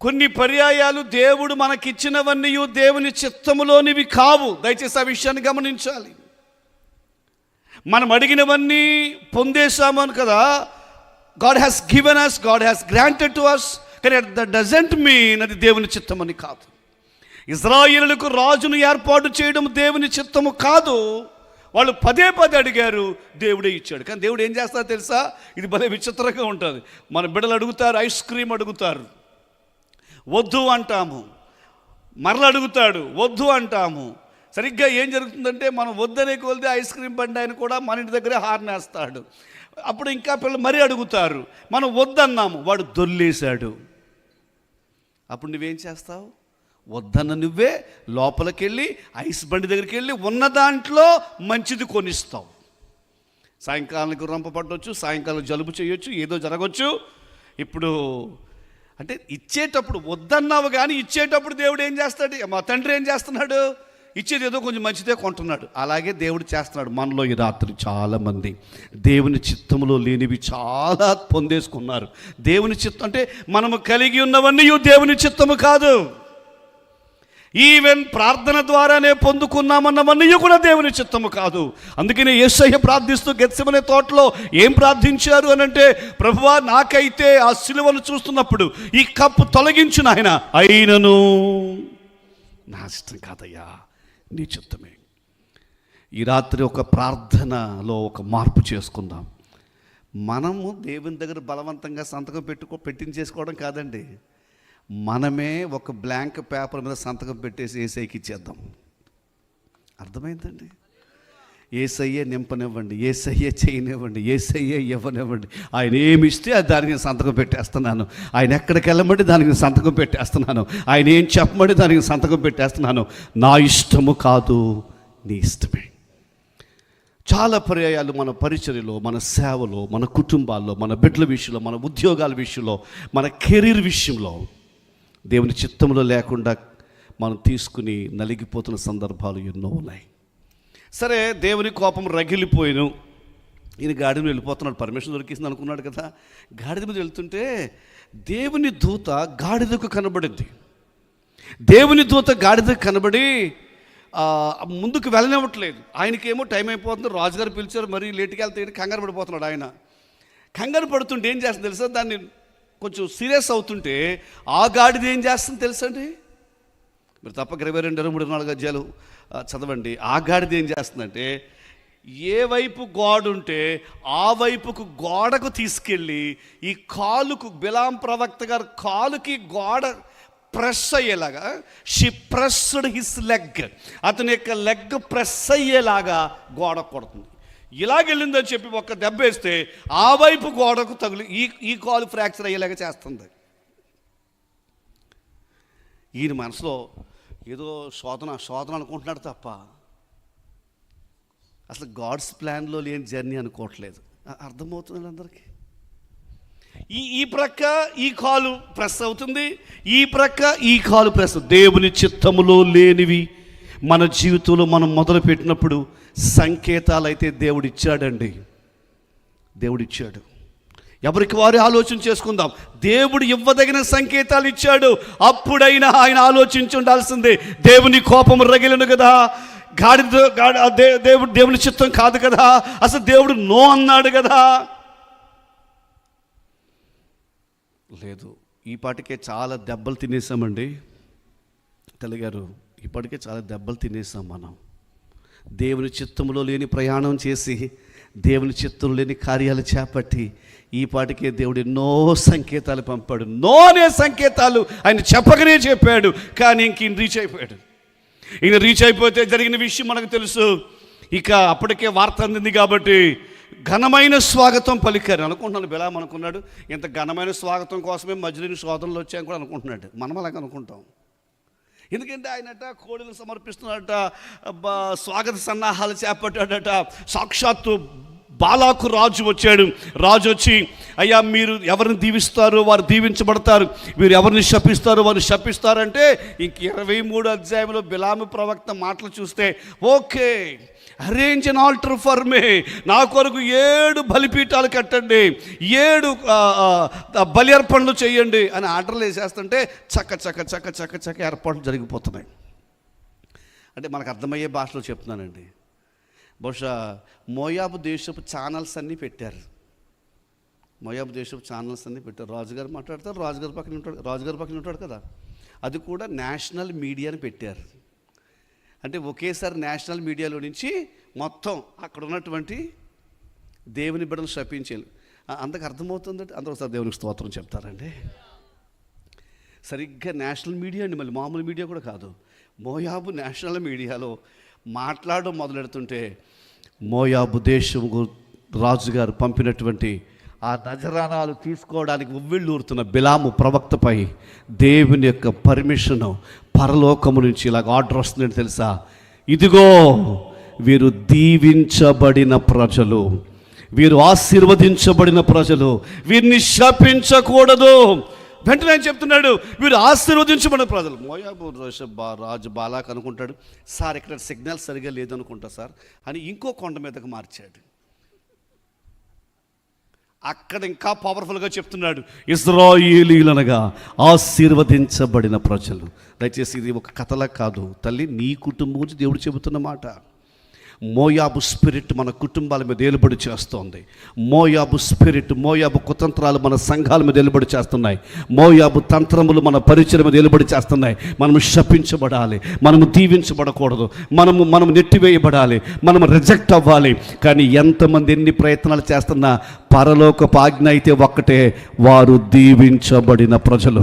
కొన్ని పర్యాయాలు దేవుడు మనకిచ్చినవన్నీ దేవుని చిత్తములోనివి కావు. దయచేసి ఆ విషయాన్ని గమనించాలి. మనం అడిగినవన్నీ పొందేశామని కదా, God has given us, God has granted to us, కానీ దట్ డజంట్ మీన్ అది దేవుని చిత్తమని కాదు. ఇజ్రాయేలులకు రాజును ఏర్పాటు చేయడం దేవుని చిత్తము కాదు. వాళ్ళు పదే అడిగారు, దేవుడే ఇచ్చాడు. కానీ దేవుడు ఏం చేస్తారో తెలుసా? ఇది భలే విచిత్రంగా ఉంటుంది. మన బిడ్డలు అడుగుతారు, ఐస్ క్రీమ్ అడుగుతారు, వద్దు అంటాము. మరల అడుగుతాడు, వద్దు అంటాము. సరిగ్గా ఏం జరుగుతుందంటే మనం వద్దనే కొలితే ఐస్ క్రీమ్ బండి ఆయన కూడా మన ఇంటి దగ్గరే హార్న్ వేస్తాడు. అప్పుడు ఇంకా పిల్లలు మరీ అడుగుతారు, మనం వద్దన్నాము, వాడు దొల్లేశాడు. అప్పుడు నువ్వేం చేస్తావు? వద్దన్న నువ్వే లోపలికి వెళ్ళి ఐస్ బండి దగ్గరికి వెళ్ళి ఉన్న దాంట్లో మంచిది కొనిస్తావు. సాయంకాలానికి రంప పట్టవచ్చు, సాయంకాలం జలుబు చేయొచ్చు, ఏదో జరగవచ్చు. ఇప్పుడు అంటే ఇచ్చేటప్పుడు వద్దన్నావు, కానీ ఇచ్చేటప్పుడు దేవుడు ఏం చేస్తాడు? మా తండ్రి ఏం చేస్తున్నాడు? ఇచ్చేది ఏదో కొంచెం మంచిదే కొంటున్నాడు. అలాగే దేవుడు చేస్తున్నాడు. మనలో ఈ రాత్రి చాలామంది దేవుని చిత్తములో లేనివి చాలా పొందేసుకున్నారు. దేవుని చిత్తం అంటే మనము కలిగి ఉన్నవన్నీ దేవుని చిత్తము కాదు. ఈవెన్ ప్రార్థన ద్వారానే పొందుకున్నామన్నవన్నీ కూడా దేవుని చిత్తము కాదు. అందుకనే యేసయ్య ప్రార్థిస్తూ గెత్సెమనే తోటలో ఏం ప్రార్థించారు అని అంటే, ప్రభువా నాకైతే ఆ సిలువను చూస్తున్నప్పుడు ఈ కప్పు తొలగించు నాయన, అయినను నా ఇష్టం కాదయ్యా నీ చిత్తమే. ఈ రాత్రి ఒక ప్రార్థనలో ఒక మార్పు చేసుకుందాం. మనము దేవుని దగ్గర బలవంతంగా సంతకం పెట్టించేసుకోవడం కాదండి. మనమే ఒక బ్లాంక్ పేపర్ మీద సంతకం పెట్టేసి ఏసైకి ఇచ్చేద్దాం. అర్థమైందండి? ఏసయ్యే నింపనివ్వండి, ఏసయ్యే చేయనివ్వండి, ఏసయ్యే ఇవ్వనివ్వండి. ఆయన ఏమి ఇస్తే అది దానికి సంతకం పెట్టేస్తున్నాను. ఆయన ఎక్కడికి వెళ్ళమంటే దానికి సంతకం పెట్టేస్తున్నాను. ఆయన ఏం చెప్పమంటే దానికి సంతకం పెట్టేస్తున్నాను. నా ఇష్టము కాదు, నీ ఇష్టమే. చాలా పర్యాయాలు మన పరిచర్యలో, మన సేవలో, మన కుటుంబాల్లో, మన బిడ్డల విషయంలో, మన ఉద్యోగాల విషయంలో, మన కెరీర్ విషయంలో దేవుని చిత్తంలో లేకుండా మనం తీసుకుని నలిగిపోతున్న సందర్భాలు ఎన్నో ఉన్నాయి. సరే, దేవుని కోపం రగిలిపోయిను. ఈయన గాడిద మీద వెళ్ళిపోతున్నాడు, పర్మిషన్ దొరికింది అనుకున్నాడు కదా. గాడిద మీద వెళ్తుంటే దేవుని దూత గాడిదకు కనబడింది. దేవుని దూత గాడిదకు కనబడి ముందుకు వెళ్ళనివ్వట్లేదు. ఆయనకేమో టైం అయిపోతుంది, రాజుగారు పిలిచారు, మరీ లేటుకి వెళ్తే కంగారు పడిపోతున్నాడు. ఆయన కంగారు పడుతుంటే ఏం చేస్తుంది తెలుసా? దాన్ని కొంచెం సీరియస్ అవుతుంటే ఆ గాడిద ఏం చేస్తుంది తెలుసండి? మీరు తప్ప 22-23-4 అధ్యాయాలు చదవండి. ఆ గాడిద ఏం చేస్తుందంటే, ఏ వైపు గోడ ఉంటే ఆ వైపుకు గోడకు తీసుకెళ్ళి ఈ కాలుకు, బిలాం ప్రవక్త గారు కాలుకి గోడ ప్రెస్ అయ్యేలాగా, షీ ప్రెస్డ్ హిస్ లెగ్, అతని యొక్క లెగ్ ప్రెస్ అయ్యేలాగా గోడ కొడుతుంది. ఇలాగెళ్ళిందని చెప్పి ఒక్క దెబ్బ వేస్తే ఆ వైపు గోడకు తగిలి ఈ కాలు ఫ్రాక్చర్ అయ్యేలాగా చేస్తుంది. ఈయన మనసులో ఏదో శోధన అనుకుంటున్నాడు తప్ప అసలు గాడ్స్ ప్లాన్లో లేని జర్నీ అనుకోవట్లేదు. అర్థమవుతుంది అందరికీ? ఈ ప్రక్క ఈ కాలు ప్రెస్ అవుతుంది, ఈ ప్రక్క ఈ కాలు ప్రెస్. దేవుని చిత్తములో లేనివి మన జీవితంలో మనం మొదలుపెట్టినప్పుడు సంకేతాలు అయితే దేవుడిచ్చాడండి. దేవుడిచ్చాడు. ఎవరికి వారు ఆలోచన చేసుకుందాం. దేవుడు ఇవ్వదగిన సంకేతాలు ఇచ్చాడు. అప్పుడైనా ఆయన ఆలోచించి ఉండాల్సిందే. దేవుని కోపం రగిలను కదా, దేవుని చిత్తం కాదు కదా, అసలు దేవుడు నో అన్నాడు కదా. లేదు, ఈ పాటికే చాలా దెబ్బలు తినేసామండి. తెలుగారు, ఇప్పటికే చాలా దెబ్బలు తినేసాం మనం. దేవుని చిత్తంలో లేని ప్రయాణం చేసి, దేవుని చిత్తంలో లేని కార్యాలు చేపట్టి, ఈ పాటికే దేవుడు ఎన్నో సంకేతాలు పంపాడు. నో అనే సంకేతాలు ఆయన చెప్పకనే చెప్పాడు, కానీ ఇంక ఈయన రీచ్ అయిపోయాడు. ఈయన రీచ్ అయిపోతే జరిగిన విషయం మనకు తెలుసు. ఇక అప్పటికే వార్త అందింది కాబట్టి ఘనమైన స్వాగతం పలికారు. అనుకుంటున్నాను బిలాం అనుకున్నాడు, ఇంత ఘనమైన స్వాగతం కోసమే మధ్యలో శోధనలు వచ్చాయని కూడా అనుకుంటున్నాడు. మనం అలాగ అనుకుంటాం. ఎందుకంటే ఆయనట కోడిలు సమర్పిస్తున్నాడట, స్వాగత సన్నాహాలు చేపట్టాడట. సాక్షాత్తు బాలాకు రాజు వచ్చాడు. రాజు వచ్చి, అయ్యా మీరు ఎవరిని దీవిస్తారు వారు దీవించబడతారు, మీరు ఎవరిని శపిస్తారు వారు శపిస్తారంటే, ఇంక 23 అధ్యాయంలో బిలాము ప్రవక్త మాటలు చూస్తే, okay arrange an altar for me, నా కొరకు 7 బలిపీఠాలు కట్టండి, 7 బలి అర్పణలు చేయండి అని ఆర్డర్లు వేసేస్తుంటే చక్క చక్క చక్క చక్క చక్క ఏర్పాట్లు జరిగిపోతున్నాయి. అంటే మనకు అర్థమయ్యే భాషలో చెప్తున్నానండి. బహుశా మోయాబు దేశపు ఛానల్స్ అన్నీ పెట్టారు. మోయాబు దేశపు ఛానల్స్ అన్నీ పెట్టారు. రాజుగారు మాట్లాడతారు, రాజుగారి పక్కన ఉంటాడు కదా, అది కూడా నేషనల్ మీడియాని పెట్టారు. అంటే ఒకేసారి నేషనల్ మీడియాలో నుంచి మొత్తం అక్కడ ఉన్నటువంటి దేవుని బిడ్డలు శపించాలి. అందుకు అర్థమవుతుందంటే అందరూ ఒకసారి దేవునికి స్తోత్రం చెప్తారండి. సరిగ్గా నేషనల్ మీడియా అండి, మళ్ళీ మామూలు మీడియా కూడా కాదు. మోయాబు నేషనల్ మీడియాలో మాట్లాడడం మొదలెడుతుంటే, మోయాబు దేశము రాజుగారు పంపినటువంటి ఆ నజరానాలు తీసుకోవడానికి ఉవ్విళ్ళూరుతున్న బిలాము ప్రవక్తపై దేవుని యొక్క పర్మిషను పరలోకము నుంచి ఇలాగ ఆర్డర్ వస్తుందని తెలుసా? ఇదిగో వీరు దీవించబడిన ప్రజలు, వీరు ఆశీర్వదించబడిన ప్రజలు, వీరిని శపించకూడదు. వెంటనే ఆయన చెప్తున్నాడు, వీరు ఆశీర్వదించబడిన ప్రజలు. మోయాబు రాజు బాలాక్ అనుకుంటాడు, సార్ ఇక్కడ సిగ్నల్ సరిగా లేదనుకుంటా సార్ అని ఇంకో కొండ మీదకు మార్చాడు. అక్కడ ఇంకా పవర్ఫుల్గా చెప్తున్నాడు, ఇశ్రాయేలీయులనగా ఆశీర్వదించబడిన ప్రజలు. దయచేసి ఇది ఒక కథలా కాదు తల్లి, నీ కుటుంబం గురించి దేవుడు చెబుతున్న మాట. మోయాబు స్పిరిట్ మన కుటుంబాల మీద ఏలుబడి చేస్తోంది. మోయాబు స్పిరిట్, మోయాబు కుతంత్రాలు మన సంఘాల మీద ఏలుబడి చేస్తున్నాయి. మోయాబు తంత్రములు మన పరిచయం మీద ఏలుబడి చేస్తున్నాయి. మనము శపించబడాలి, మనము దీవించబడకూడదు, మనము నెట్టివేయబడాలి, మనము రిజెక్ట్ అవ్వాలి. కానీ ఎంతమంది ఎన్ని ప్రయత్నాలు చేస్తున్నా పరలోకపు ఆజ్ఞ అయితే ఒక్కటే, వారు దీవించబడిన ప్రజలు,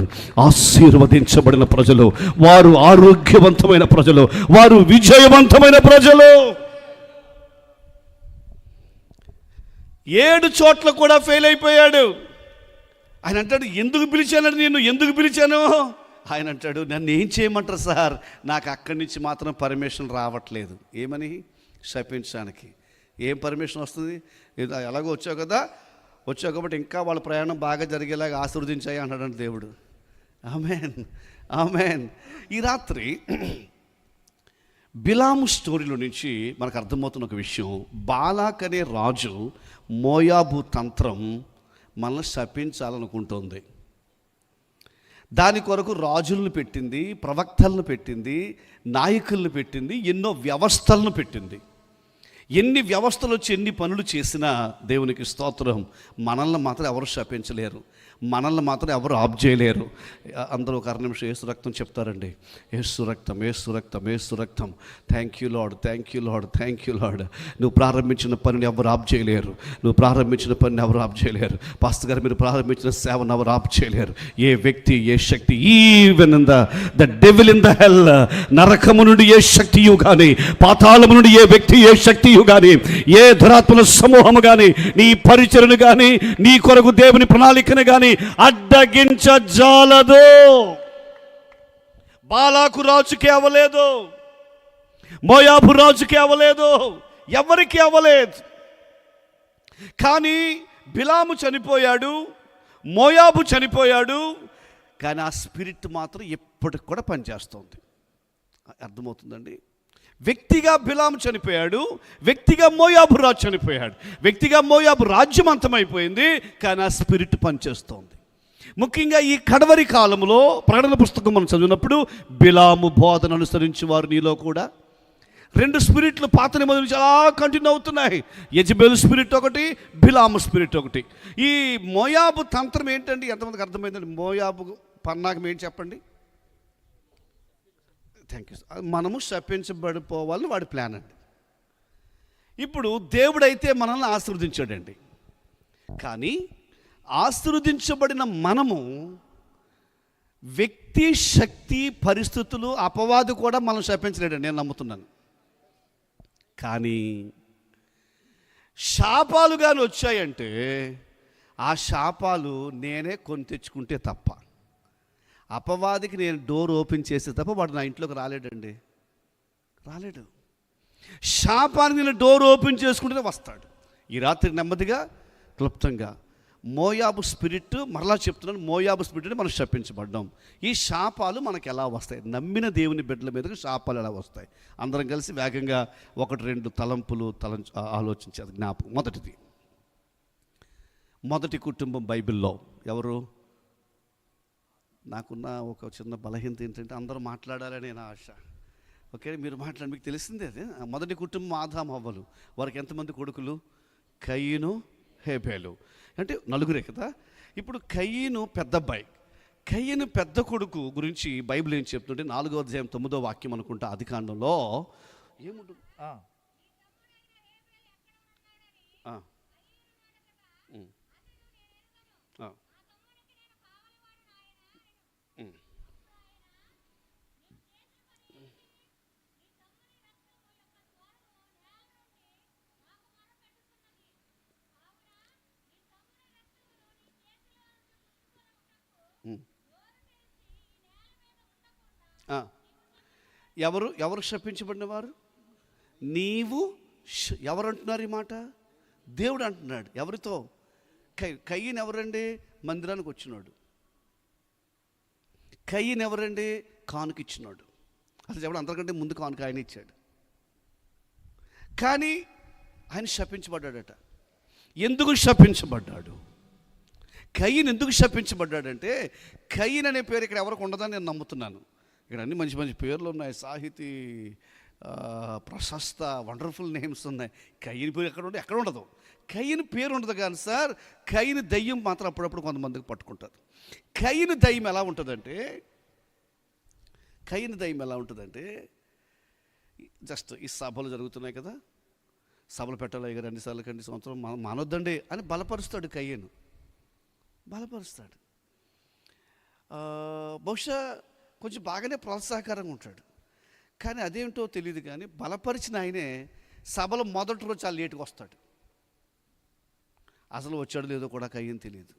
ఆశీర్వదించబడిన ప్రజలు, వారు ఆరోగ్యవంతమైన ప్రజలు, వారు విజయవంతమైన ప్రజలు. 7 చోట్ల కూడా ఫెయిల్ అయిపోయాడు. ఆయన అంటాడు, ఎందుకు పిలిచానండి, నేను ఎందుకు పిలిచాను? ఆయన అంటాడు, నన్ను ఏం చేయమంటారు సార్, నాకు అక్కడి నుంచి మాత్రం పర్మిషన్ రావట్లేదు. ఏమని? శపించడానికి. ఏం పర్మిషన్ వస్తుంది? ఎలాగో వచ్చావు కాబట్టి ఇంకా వాళ్ళ ప్రయాణం బాగా జరిగేలాగా ఆశీర్వదించాయి అంటాడంటే దేవుడు. ఆమేన్, ఆమేన్. ఈ రాత్రి బిలాము స్టోరీలో నుంచి మనకు అర్థమవుతున్న ఒక విషయం, బాలాక్ అనే రాజు మోయాబు తంత్రం మనల్ని శపించాలనుకుంటోంది. దాని కొరకు రాజులను పెట్టింది, ప్రవక్తలను పెట్టింది, నాయకులను పెట్టింది, ఎన్నో వ్యవస్థలను పెట్టింది. ఎన్ని వ్యవస్థలు వచ్చి ఎన్ని పనులు చేసినా దేవునికి స్తోత్రం, మనల్ని మాత్రం ఎవరు శపించలేరు, మనల్ని మాత్రం ఎవరు ఆప్ చేయలేరు. అందరూ ఒక 6 నిమిషం యేసు రక్తం చెప్తారండి. యేసు రక్తం, యేసు రక్తం, యేసు రక్తం. Thank you lord, thank you lord, thank you lord. నువ్వు ప్రారంభించిన పనిని ఎవరు ఆప్ చేయలేరు, నువ్వు ప్రారంభించిన పనిని ఎవరు ఆప్ చేయలేరు. పాస్టర్ గారు, మీరు ప్రారంభించిన సేవను ఎవరు ఆప్ చేయలేరు. ఏ వ్యక్తి, ఏ శక్తి, even in the devil in the hell, నరకము నుండి ఏ శక్తియు కానీ, పాతాళము నుండి ఏ వ్యక్తి, ఏ శక్తియు కానీ, ఏ దురాత్మల సమూహము కానీ, నీ పరిచయను కానీ, నీ కొరకు దేవుని ప్రణాళికను కానీ అడ్డగించజాలదు. బాలాకు రాజుకి అవ్వలేదు, మోయాబు రాజుకి అవ్వలేదు, ఎవరికి అవ్వలేదు. కానీ బిలాము చనిపోయాడు, మోయాబు చనిపోయాడు, కానీ ఆ స్పిరిట్ మాత్రం ఎప్పటికి కూడా పనిచేస్తుంది. అర్థమవుతుందండి? వ్యక్తిగా బిలాము చనిపోయాడు, వ్యక్తిగా మోయాబు రాజు చనిపోయాడు, వ్యక్తిగా మోయాబు రాజ్యం అంతమైపోయింది, కానీ ఆ స్పిరిట్ పనిచేస్తోంది. ముఖ్యంగా ఈ కడవరి కాలంలో ప్రకటన పుస్తకం మనం చదివినప్పుడు, బిలాము బోధన అనుసరించి వారు నీలో కూడా 2 స్పిరిట్లు పాత నిబంధన నుంచి అలా కంటిన్యూ అవుతున్నాయి. యెజబెల్ స్పిరిట్ ఒకటి, బిలాము స్పిరిట్ ఒకటి. ఈ మోయాబు తంత్రం ఏంటండి? ఎంతమందికి అర్థమైందండి? మోయాబు పన్నాగం ఏంటి చెప్పండి? Thank you. మనము శపించబడిపోవాలని వాడి ప్లాన్ అండి. ఇప్పుడు దేవుడైతే మనల్ని ఆశీర్వదించాడండి, కానీ ఆశీర్వదించబడిన మనము వ్యక్తి, శక్తి, పరిస్థితులు, అపవాది కూడా మనం శపించలేడండి, నేను నమ్ముతున్నాను. కానీ శాపాలు కానీ వచ్చాయంటే ఆ శాపాలు నేనే కొని తెచ్చుకుంటే తప్ప, అపవాదికి నేను డోర్ ఓపెన్ చేస్తే తప్ప వాడు నా ఇంట్లోకి రాలేడండి, రాలేడు. శాపానికి నేను డోర్ ఓపెన్ చేసుకుంటేనే వస్తాడు. ఈ రాత్రి నెమ్మదిగా, క్లుప్తంగా మోయాబు స్పిరిట్, మరలా చెప్తున్నాను, మోయాబు స్పిరిట్ మనం శపించబడ్డాం. ఈ శాపాలు మనకు ఎలా వస్తాయి? నమ్మిన దేవుని బిడ్డల మీదకి శాపాలు ఎలా వస్తాయి? అందరం కలిసి వేగంగా 1-2 తలంపులు ఆలోచించేది జ్ఞాపకం. మొదటి కుటుంబం బైబిల్లో ఎవరు? నాకున్న ఒక చిన్న బలహీనత ఏంటంటే అందరూ మాట్లాడాలని నా ఆశ. ఓకే, మీరు మాట్లాడి, మీకు తెలిసిందే అదే. మొదటి కుటుంబం ఆదాము హవ్వలు. వారికి ఎంతమంది కొడుకులు? కయీను, హేబేలు. అంటే 4 కదా. ఇప్పుడు కయీను పెద్ద అబ్బాయి. కయీను పెద్ద కొడుకు గురించి బైబిల్ ఏం చెప్తుంటే 4వ అధ్యాయం 9వ వాక్యం అనుకుంటా, ఆదికాండంలో ఏముంటుంది? ఎవరు శపించబడినవారు? నీవు. ఎవరు అంటున్నారు ఈ మాట? దేవుడు అంటున్నాడు. ఎవరితో? కయీను ఎవరండి? మందిరానికి వచ్చినాడు. కయీను ఎవరండి? కానుక ఇచ్చినాడు. అసలు చెప్పడం అందరికంటే ముందు కానుక ఆయన ఇచ్చాడు. కానీ ఆయన శపించబడ్డాడట. ఎందుకు శపించబడ్డాడు? కయీను ఎందుకు శపించబడ్డాడంటే, కయీను అనే పేరు ఇక్కడ ఎవరికి ఉండదని నేను నమ్ముతున్నాను. ఇక్కడ అన్ని మంచి మంచి పేర్లు ఉన్నాయి. సాహితీ ప్రశస్త వండర్ఫుల్ నేమ్స్ ఉన్నాయి. కయ్యని పేరు ఎక్కడ ఉండదు. కయ్యని పేరు ఉండదు కానీ సార్, కయ్యని దయ్యం మాత్రం అప్పుడప్పుడు కొంతమందికి పట్టుకుంటుంది. కయ్యని దయ్యం ఎలా ఉంటుందంటే జస్ట్ ఈ సభలు జరుగుతున్నాయి కదా, సభలు పెట్టాలి గారు అన్నిసార్లు కండి సంవత్సరం మానొద్దండి అని బలపరుస్తాడు. కయ్యను బలపరుస్తాడు. బహుశా కొంచెం బాగానే ప్రోత్సాహకరంగా ఉంటాడు. కానీ అదేమిటో తెలియదు, కానీ బలపరిచిన ఆయనే సభలో మొదటి రోజు చాలా లేటుగా వస్తాడు. అసలు వచ్చాడు లేదో కూడా కయ్యని తెలియదు.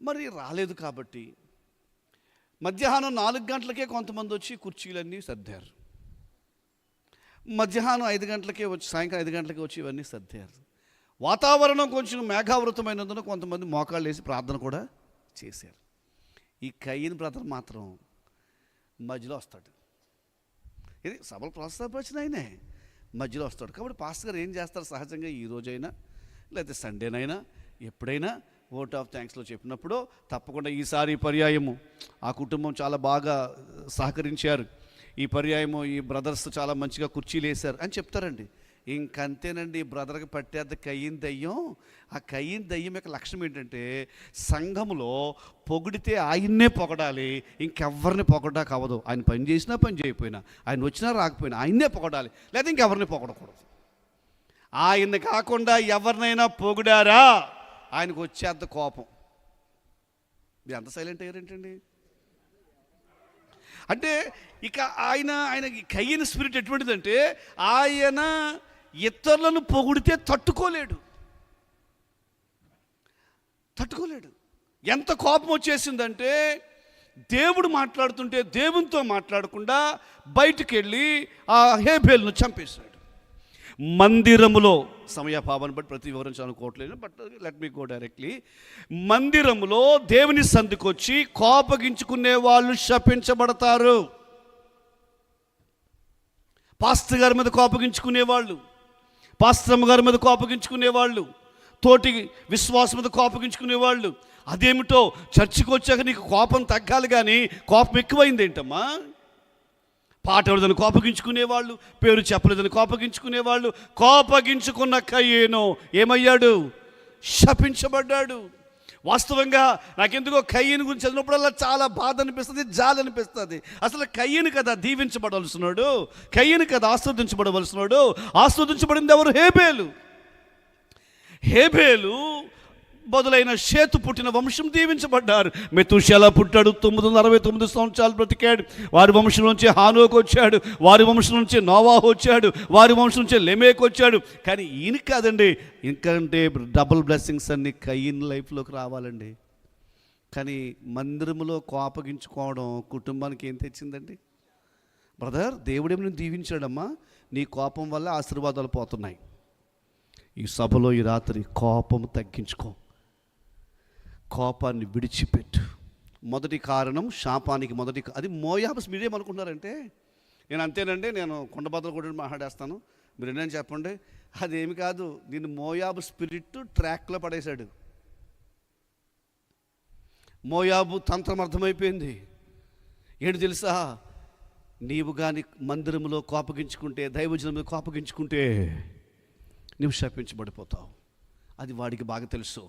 మరి రాలేదు కాబట్టి మధ్యాహ్నం 4 గంటలకే కొంతమంది వచ్చి కుర్చీలన్నీ సర్దారు. మధ్యాహ్నం 5 గంటలకే వచ్చి, సాయంకాలం 5 గంటలకే వచ్చి ఇవన్నీ సర్దారు. వాతావరణం కొంచెం మేఘావృతమైనందున కొంతమంది మోకాళ్ళు వేసి ప్రార్థన కూడా చేశారు. ఈ కయ్యని బ్రదర్ మాత్రం మధ్యలో వస్తాడు. ఇది సభలు ప్రోత్సాహపరిచిన ఆయనే మధ్యలో వస్తాడు. కాబట్టి పాస్టర్ గారు ఏం చేస్తారు, సహజంగా ఈ రోజైనా లేకపోతే సండేనైనా ఎప్పుడైనా ఓట్ ఆఫ్ థ్యాంక్స్లో చెప్పినప్పుడు తప్పకుండా ఈసారి పర్యాయము ఆ కుటుంబం చాలా బాగా సహకరించారు, ఈ పర్యాయము ఈ బ్రదర్స్ చాలా మంచిగా కుర్చీలు వేశారు అని చెప్తారండి. ఇంకంతేనండి, బ్రదర్కి పట్టేది కయ్యని దయ్యం. ఆ కయ్యని దయ్యం యొక్క లక్షణం ఏంటంటే సంఘములో పొగిడితే ఆయన్నే పొగడాలి, ఇంకెవరిని పొగడా కావదు. ఆయన పని చేసినా పని చేయకపోయినా, ఆయన వచ్చినా రాకపోయినా ఆయన్నే పొగడాలి, లేదా ఇంకెవరిని పొగడకూడదు. ఆయన్ని కాకుండా ఎవరినైనా పొగిడారా ఆయనకు వచ్చేంత కోపం. మీరు ఎంత సైలెంట్ అయ్యారేంటండి? అంటే ఇక ఆయన కయ్యని స్పిరిట్ ఎటువంటిదంటే ఆయన ఇతరులను పొగిడితే తట్టుకోలేడు. ఎంత కోపం వచ్చేసిందంటే దేవుడు మాట్లాడుతుంటే దేవునితో మాట్లాడకుండా బయటికి వెళ్ళి ఆ హేబేలును చంపేశాడు. మందిరములో, సమయపాపాన్ని బట్టి ప్రతి వివరం అనుకోవట్లేదు, but let me go directly. మందిరములో దేవుని సంధికి వచ్చి కోపగించుకునే వాళ్ళు శపించబడతారు. పాస్టర్ గారి మీద కోపగించుకునేవాళ్ళు, పాస్టరమ్మ గారి మీద కోపగించుకునేవాళ్ళు, తోటి విశ్వాసం మీద కోపగించుకునేవాళ్ళు. అదేమిటో చర్చికి వచ్చాక నీకు కోపం తగ్గాలి కానీ కోపం ఎక్కువైంది ఏంటమ్మా? పాట ఎవరిదని కోపగించుకునేవాళ్ళు, పేరు చెప్పలేదని కోపగించుకునేవాళ్ళు. కోపగించుకున్న కయ్యేను ఏమయ్యాడు? శపించబడ్డాడు. వాస్తవంగా నాకెందుకో కయ్యని గురించి చదివినప్పుడల్లా చాలా బాధ అనిపిస్తుంది, జాలి అనిపిస్తుంది. అసలు కయ్యని కదా దీవించబడవలసినాడు, కయ్యని కదా ఆస్వాదించబడవలసినాడు. ఆస్వాదించబడింది ఎవరు? హేబేలు బదులైన షేతు పుట్టిన వంశం దీవించబడ్డారు. మెతూషెల పుట్టాడు, 969 సంవత్సరాలు బ్రతికాడు. వారి వంశం నుంచి హానోకు వచ్చాడు, వారి వంశం నుంచి నోవాహు వచ్చాడు, వారి వంశం నుంచి లెమేకు వచ్చాడు. కానీ ఈయన కాదండి, ఇంకంటే డబుల్ బ్లెస్సింగ్స్ అన్ని కయ్యని లైఫ్లోకి రావాలండి. కానీ మందిరములో కోపగించుకోవడం కుటుంబానికి ఏం తెచ్చిందండి? బ్రదర్, దేవుడేమి నేను దీవించాడమ్మా, నీ కోపం వల్ల ఆశీర్వాదాలు పోతున్నాయి. ఈ సభలో ఈ రాత్రి కోపం తగ్గించుకో, కోపాన్ని విడిచిపెట్టు. మొదటి కారణం శాపానికి అది మోయాబు. మీరేమనుకుంటున్నారంటే నేను అంతేనండి, నేను కొండబద్దలు కూడా మాట్లాడేస్తాను, మీరు ఏంటని చెప్పండి. అదేమి కాదు, నేను మోయాబు స్పిరిట్ ట్రాక్లో పడేశాడు. మోయాబు తంత్రం అర్థమైపోయింది. ఏంటి తెలుసా? నీవు కానీ మందిరంలో కోపగించుకుంటే, దైవజనం మీద కోపగించుకుంటే నువ్వు శపించబడిపోతావు. అది వాడికి బాగా తెలుసు.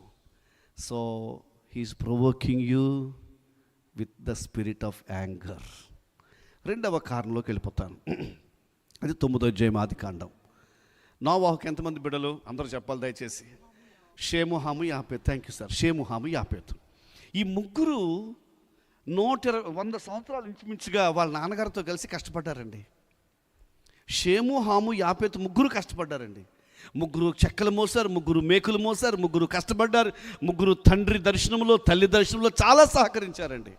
So he is provoking you with the spirit of anger. రెండవ కారణంలోకి వెళ్ళిపోతాను. అది 9వ అధ్యాయం ఆదికాండం. నోవాహుకి ఎంతమంది బిడ్డలు? అందరూ చెప్పాలి దయచేసి. షేము, హాము, యాపేతు. Thank you sir. షేము, హాము, యాపేతు. ఈ ముగ్గురు 100 సంవత్సరాలు ఇంచుమించుగా వాళ్ళ నాన్నగారితో కలిసి కష్టపడ్డారండి. షేము, హాము, యాపేతు ముగ్గురు కష్టపడ్డారండి. ముగ్గురు చెక్కలు మోసారు, ముగ్గురు మేకులు మోసారు, ముగ్గురు కష్టపడ్డారు. ముగ్గురు తండ్రి దర్శనంలో, తల్లి దర్శనంలో చాలా సహకరించారండి.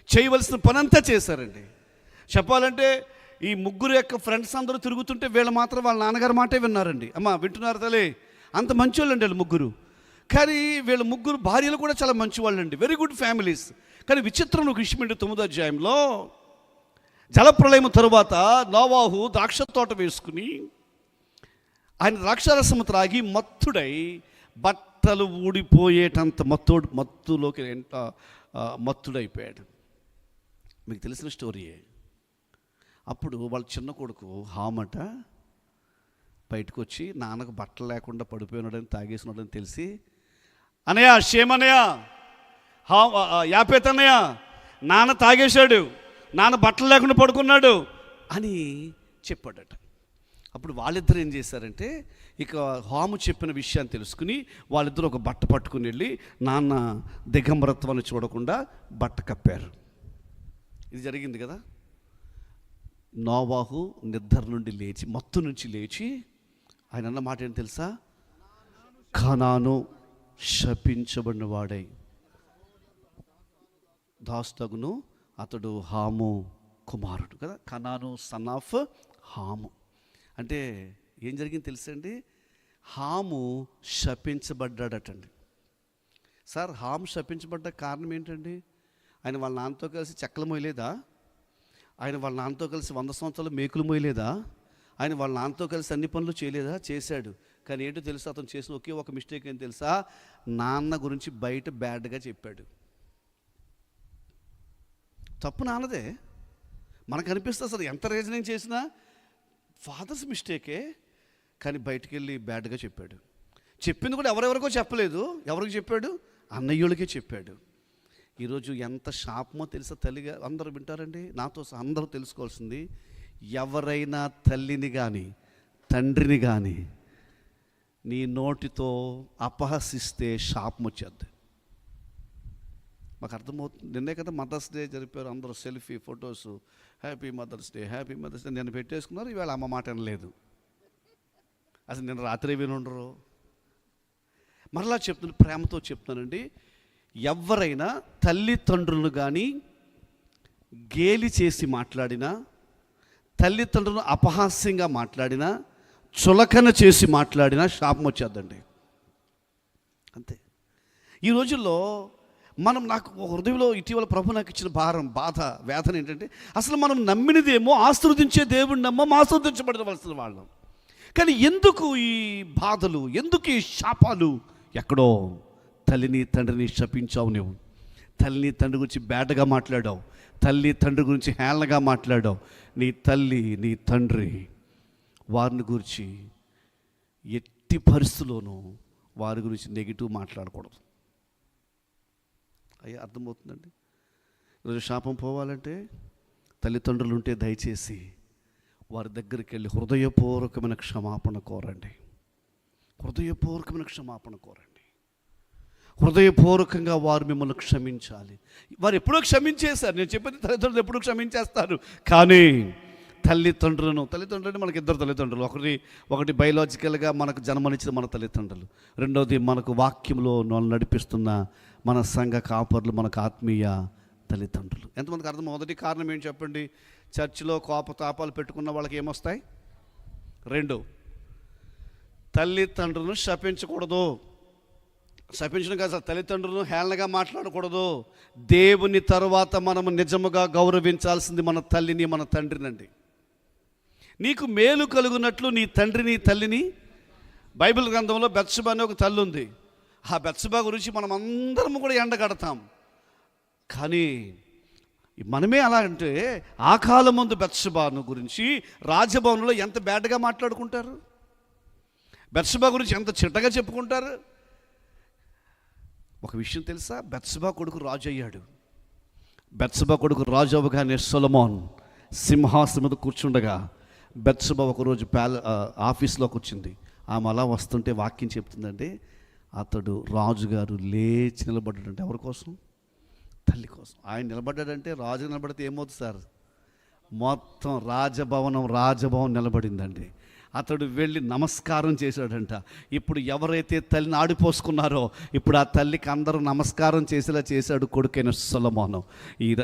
చేయవలసిన పనంతా చేశారండి. చెప్పాలంటే ఈ ముగ్గురు యొక్క ఫ్రెండ్స్ అందరూ తిరుగుతుంటే వీళ్ళు మాత్రం వాళ్ళ నాన్నగారి మాటే విన్నారండి. అమ్మ వింటున్నారు తల్లి? అంత మంచివాళ్ళండి వీళ్ళు ముగ్గురు. కానీ వీళ్ళ ముగ్గురు భార్యలు కూడా చాలా మంచివాళ్ళండి, వెరీ గుడ్ ఫ్యామిలీస్. కానీ విచిత్రం ఒక విషయం ఏంటి, 9వ అధ్యాయంలో జలప్రళయం తరువాత నోవాహు ద్రాక్ష తోట వేసుకుని ఆయన ద్రాక్షారసము త్రాగి మత్తుడై బట్టలు ఊడిపోయేటంత మత్తులోకి మత్తుడైపోయాడు. మీకు తెలిసిన స్టోరీయే. అప్పుడు వాళ్ళ చిన్న కొడుకు హామట బయటకు వచ్చి నాన్నకు బట్టలు లేకుండా పడిపోయినాడని తాగేసినాడని తెలిసి, అనయ్య షేమన్నయ్య, యాపేతన్నయ్య, నాన్న తాగేశాడు, నాన్న బట్టలు లేకుండా పడుకున్నాడు అని చెప్పాడట. అప్పుడు వాళ్ళిద్దరు ఏం చేశారంటే, ఇక హాము చెప్పిన విషయాన్ని తెలుసుకుని వాళ్ళిద్దరూ ఒక బట్ట పట్టుకుని వెళ్ళి నాన్న దిగంబరత్వాన్ని చూడకుండా బట్ట కప్పారు. ఇది జరిగింది కదా. నోవాహు నిద్ర నుండి లేచి, మత్తు నుంచి లేచి ఆయన అన్న మాట ఏంటి తెలుసా? కనాను శపించబడిన వాడై దాస్తగును, అతడు హాము కుమారుడు కదా. కనాను సన్ ఆఫ్ హాము అంటే ఏం జరిగింది తెలుసండి? హాము శపించబడ్డాడటండి. సార్, హాము శపించబడ్డ కారణం ఏంటండి? ఆయన వాళ్ళ నాన్నతో కలిసి చెక్కలు మోయలేదా? ఆయన వాళ్ళ నాన్నతో కలిసి 100 సంవత్సరాలు మేకులు మోయలేదా? ఆయన వాళ్ళ నాన్నతో కలిసి అన్ని పనులు చేయలేదా? చేశాడు. కానీ ఏంటో తెలుసా? అతను చేసిన ఒకే ఒక మిస్టేక్ ఏం తెలుసా? నాన్న గురించి బయట బ్యాడ్గా చెప్పాడు. తప్పు నాన్నదే. మనకు అనిపిస్తుంది అసలు ఎంత రీజనింగ్ చేసినా ఫాదర్స్ మిస్టేకే, కానీ బయటికి వెళ్ళి బ్యాడ్గా చెప్పాడు. చెప్పింది కూడా ఎవరెవరికో చెప్పలేదు. ఎవరికి చెప్పాడు? అన్నయ్యులకే చెప్పాడు. ఈరోజు ఎంత శాపమో తెలుసా? తల్లిగా అందరూ వింటారండి, నాతో అందరూ తెలుసుకోవాల్సింది, ఎవరైనా తల్లిని కానీ తండ్రిని కానీ నీ నోటితో అపహసిస్తే శాపం వచ్చేద్ది. మాకు అర్థమవుతుంది. నిన్నే కదా మదర్స్ డే జరిపారు, అందరూ selfie photos, happy Mother's Day, happy Mother's Day నేను పెట్టేసుకున్నారు. ఇవాళ అమ్మ మాట అనలేదు. అసలు నేను రాత్రి వినుండరు. మరలా చెప్తున్నాను, ప్రేమతో చెప్తున్నానండి, ఎవరైనా తల్లిదండ్రులను కానీ గేలి చేసి మాట్లాడినా, తల్లిదండ్రులను అపహాస్యంగా మాట్లాడినా, చులకన చేసి మాట్లాడినా శాపం వచ్చేద్దండి. అంతే. ఈ రోజుల్లో నాకు హృదయంలో ఇటీవల ప్రభు నాకు ఇచ్చిన భారం, బాధ, వేదన ఏంటంటే, అసలు మనం నమ్మినదేమో ఆశీర్వదించే దేవుడిని నమ్మం, ఆశీర్వదించబడవలసిన వాళ్ళం. కానీ ఎందుకు ఈ బాధలు, ఎందుకు ఈ శాపాలు? ఎక్కడో తల్లిని తండ్రిని శపించావు నువ్వు. తల్లిని తండ్రి గురించి బ్యాడ్గా మాట్లాడావు, తల్లి తండ్రి గురించి హేళనగా మాట్లాడావు. నీ తల్లి నీ తండ్రి వారిని గురించి ఎట్టి పరిస్థితుల్లోనూ వారి గురించి నెగిటివ్ మాట్లాడకూడదు. అయ్యా, అర్థమవుతుందండి? ఈరోజు శాపం పోవాలంటే తల్లిదండ్రులు ఉంటే దయచేసి వారి దగ్గరికి వెళ్ళి హృదయపూర్వకమైన క్షమాపణ కోరండి. హృదయపూర్వకమైన క్షమాపణ కోరండి. హృదయపూర్వకంగా వారు మిమ్మల్ని క్షమించాలి. వారు ఎప్పుడో క్షమించేశారు. నేను చెప్పేది తల్లిదండ్రులు ఎప్పుడూ క్షమించేస్తారు. కానీ తల్లిదండ్రులను మనకు 2 తల్లిదండ్రులు. ఒకటి బయలాజికల్గా మనకు జన్మనిచ్చిన మన తల్లిదండ్రులు, రెండోది మనకు వాక్యంలో నడిపిస్తున్న మన సంఘ కాపర్లు, మనకు ఆత్మీయ తల్లిదండ్రులు. ఎంతమందికి అర్థం? మొదటి కారణం ఏంటి చెప్పండి? చర్చిలో కోపతాపాలు పెట్టుకున్న వాళ్ళకి ఏమొస్తాయి? 2, తల్లిదండ్రులను శపించకూడదు. శపించడం కాదు, తల్లిదండ్రులను హేళనగా మాట్లాడకూడదు. దేవుని తర్వాత మనము నిజముగా గౌరవించాల్సింది మన తల్లిని, మన తండ్రినండి. నీకు మేలు కలుగునట్లు నీ తండ్రిని తల్లిని, బైబిల్ గ్రంథంలో బెత్షెబా అనే ఒక తల్లి ఉంది. ఆ బెత్షెబా గురించి మనం అందరం కూడా ఎండగడతాం. కానీ మనమే అలా అంటే, ఆ కాలం ముందు బెత్షెబాను గురించి రాజభవనంలో ఎంత బ్యాడ్గా మాట్లాడుకుంటారు, బెత్షెబా గురించి ఎంత చిట్టగా చెప్పుకుంటారు. ఒక విషయం తెలుసా? బెత్షెబా కొడుకు రాజు అయ్యాడు. బెత్షెబా కొడుకు రాజు అవ్వగానే సొలొమోన్ సింహాసనం మీద కూర్చుండగా బెత్షెబా ఒకరోజు ఆఫీస్లోకి వచ్చింది. ఆమె అలా వస్తుంటే వాక్యం చెప్తుందంటే, అతడు రాజుగారు లేచి నిలబడ్డాడంటే ఎవరి కోసం? తల్లి కోసం. ఆయన నిలబడ్డాడంటే రాజు నిలబడితే ఏమవుతుంది సార్? మొత్తం రాజభవనం నిలబడిందండి. అతడు వెళ్ళి నమస్కారం చేశాడంట. ఇప్పుడు ఎవరైతే తల్లిని ఆడిపోసుకున్నారో ఇప్పుడు ఆ తల్లికి అందరూ నమస్కారం చేసేలా చేశాడు కొడుకైన సొలొమోను.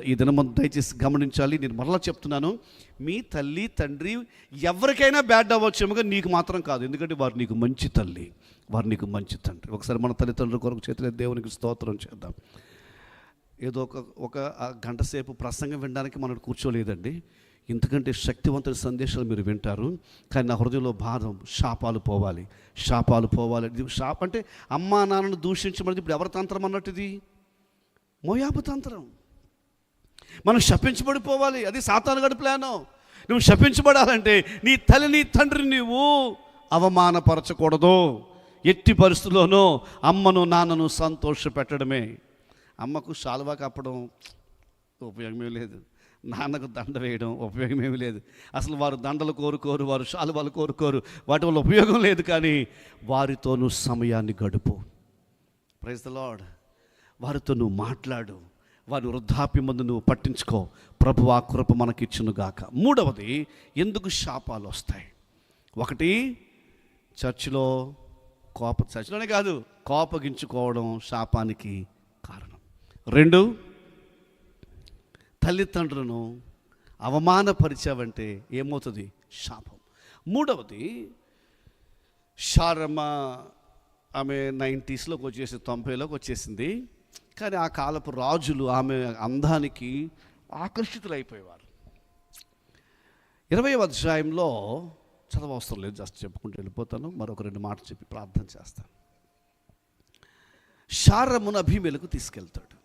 ఈ దినమంతా దయచేసి గమనించాలి. నేను మరలా చెప్తున్నాను, మీ తల్లి తండ్రి ఎవరికైనా బ్యాడ్ అవ్వచ్చేమో, నీకు మాత్రం కాదు. ఎందుకంటే వారు నీకు మంచి తల్లి, వారు నీకు మంచి తండ్రి. ఒకసారి మన తల్లిదండ్రుల కొరకు చేతులు దేవునికి స్తోత్రం చేద్దాం. ఏదో ఒక గంట సేపు ప్రసంగం వినడానికి మనం కూర్చోలేదండి. ఇంతకంటే శక్తివంతుల సందేశాలు మీరు వింటారు. కానీ నా హృదయంలో బాధం, శాపాలు పోవాలి. శాపం అంటే అమ్మా నాన్నను దూషించమన్నది ఇప్పుడు ఎవరి తంత్రం అన్నట్టు? ఇది మోయాబు తంత్రం. మనం శపించబడిపోవాలి. అది సాతానుగాడి ప్లాను. నువ్వు శపించబడాలంటే నీ తల్లిని తండ్రిని నువ్వు అవమానపరచకూడదు. ఎట్టి పరిస్థితుల్లోనూ అమ్మను నాన్నను సంతోషపెట్టడమే. అమ్మకు శాలువా కప్పడం ఉపయోగమే లేదు, నాన్నకు దండ వేయడం ఉపయోగమేమి లేదు. అసలు వారు దండలు కోరుకోరు, వారు శాలువాలు కోరుకోరు, వాటి వల్ల ఉపయోగం లేదు. కానీ వారితో నువ్వు సమయాన్ని గడుపు. Praise the Lord. వారితో నువ్వు మాట్లాడు, వారి వృద్ధాప్యం ముందు నువ్వు పట్టించుకో. ప్రభు ఆ కృప మనకిచ్చునుగాక. మూడవది, ఎందుకు శాపాలు వస్తాయి? ఒకటి, చర్చిలోనే కాదు, కోపగించుకోవడం శాపానికి కారణం. రెండు, తల్లిదండ్రులను అవమానపరిచావంటే ఏమవుతుంది? శాపం. మూడవది, శారమ్మ ఆమె 90స్లోకి వచ్చేసి 90లోకి వచ్చేసింది. కానీ ఆ కాలపు రాజులు ఆమె అందానికి ఆకర్షితులైపోయేవారు. 20వ అధ్యాయంలో చదవవసరం లేదు, జస్ట్ చెప్పుకుంటూ వెళ్ళిపోతాను. మరొక 2 మాటలు చెప్పి ప్రార్థన చేస్తాను. శారమ్మను అబీమెలెకు తీసుకెళ్తాడు.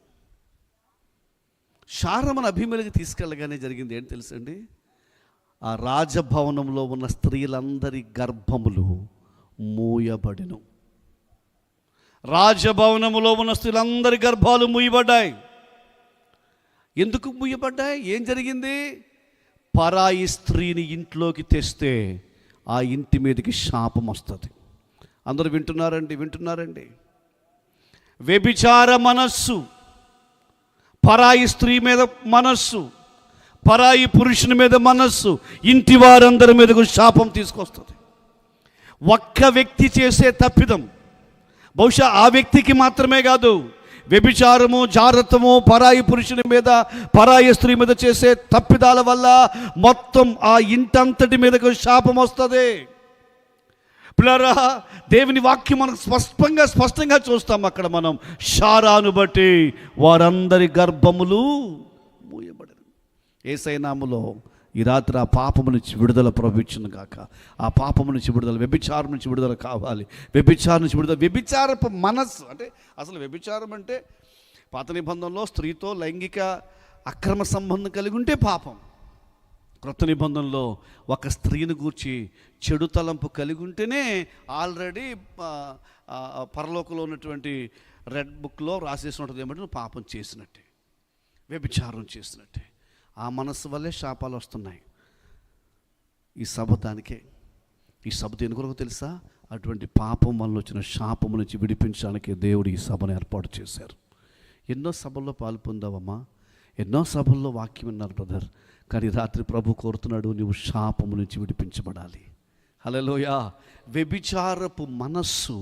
శారమ్మను అబీమెలెకు తీసుకెళ్ళగానే జరిగింది ఏంటి తెలుసండి? ఆ రాజభవనంలో ఉన్న స్త్రీలందరి గర్భములు మూయబడెను. రాజభవనములో ఉన్న స్త్రీలందరి గర్భాలు మూయబడ్డాయి. ఎందుకు మూయబడ్డాయి? ఏం జరిగింది? పరాయి స్త్రీని ఇంట్లోకి తెస్తే ఆ ఇంటి మీదకి శాపం వస్తుంది. అందరూ వింటున్నారండి. వ్యభిచార మనస్సు, పరాయి స్త్రీ మీద మనస్సు, పరాయి పురుషుని మీద మనస్సు ఇంటి వారందరి మీదకు శాపం తీసుకొస్తుంది. ఒక్క వ్యక్తి చేసే తప్పిదం బహుశా ఆ వ్యక్తికి మాత్రమే కాదు, వ్యభిచారము, జారత్వము, పరాయి పురుషుని మీద, పరాయి స్త్రీ మీద చేసే తప్పిదాల వల్ల మొత్తం ఆ ఇంటంతటి మీదకు శాపం వస్తుంది. పిల్లరా, దేవుని వాక్యం మనకు స్పష్టంగా చూస్తాం. అక్కడ మనం శారాను బట్టి వారందరి గర్భములు మూయబడరు. యేసయ్య నామములో ఈ రాత్రి ఆ పాపము నుంచి విడుదల ప్రభువును గాక. ఆ పాపము నుంచి విడుదల, వ్యభిచారం నుంచి విడుదల కావాలి. వ్యభిచారం నుంచి విడుదల. వ్యభిచారపు మనస్సు అంటే, అసలు వ్యభిచారం అంటే పాత నిబంధనలో స్త్రీతో లైంగిక అక్రమ సంబంధం కలిగి ఉంటే పాపం. క్రొత్త నిబంధనలో ఒక స్త్రీని గూర్చి చెడు తలంపు కలిగి ఉంటేనే ఆల్రెడీ పరలోకంలో ఉన్నటువంటి రెడ్ బుక్లో రాసేసినట్టు ఏమంటే నువ్వు పాపం చేసినట్టే, వ్యభిచారం చేసినట్టే. ఆ మనస్సు వల్లే శాపాలు వస్తున్నాయి. ఈ సభ దేని కొరకు తెలుసా? అటువంటి పాపం వల్ల వచ్చిన శాపము నుంచి విడిపించడానికి దేవుడు ఈ సభను ఏర్పాటు చేశారు. ఎన్నో సభల్లో పాల్పొందావమ్మా, ఎన్నో సభల్లో వాక్యం విన్నారు బ్రదర్. కానీ రాత్రి ప్రభు కోరుతున్నాడు, నువ్వు శాపము నుంచి విడిపించబడాలి. హల్లెలూయా. వ్యభిచారపు మనస్సు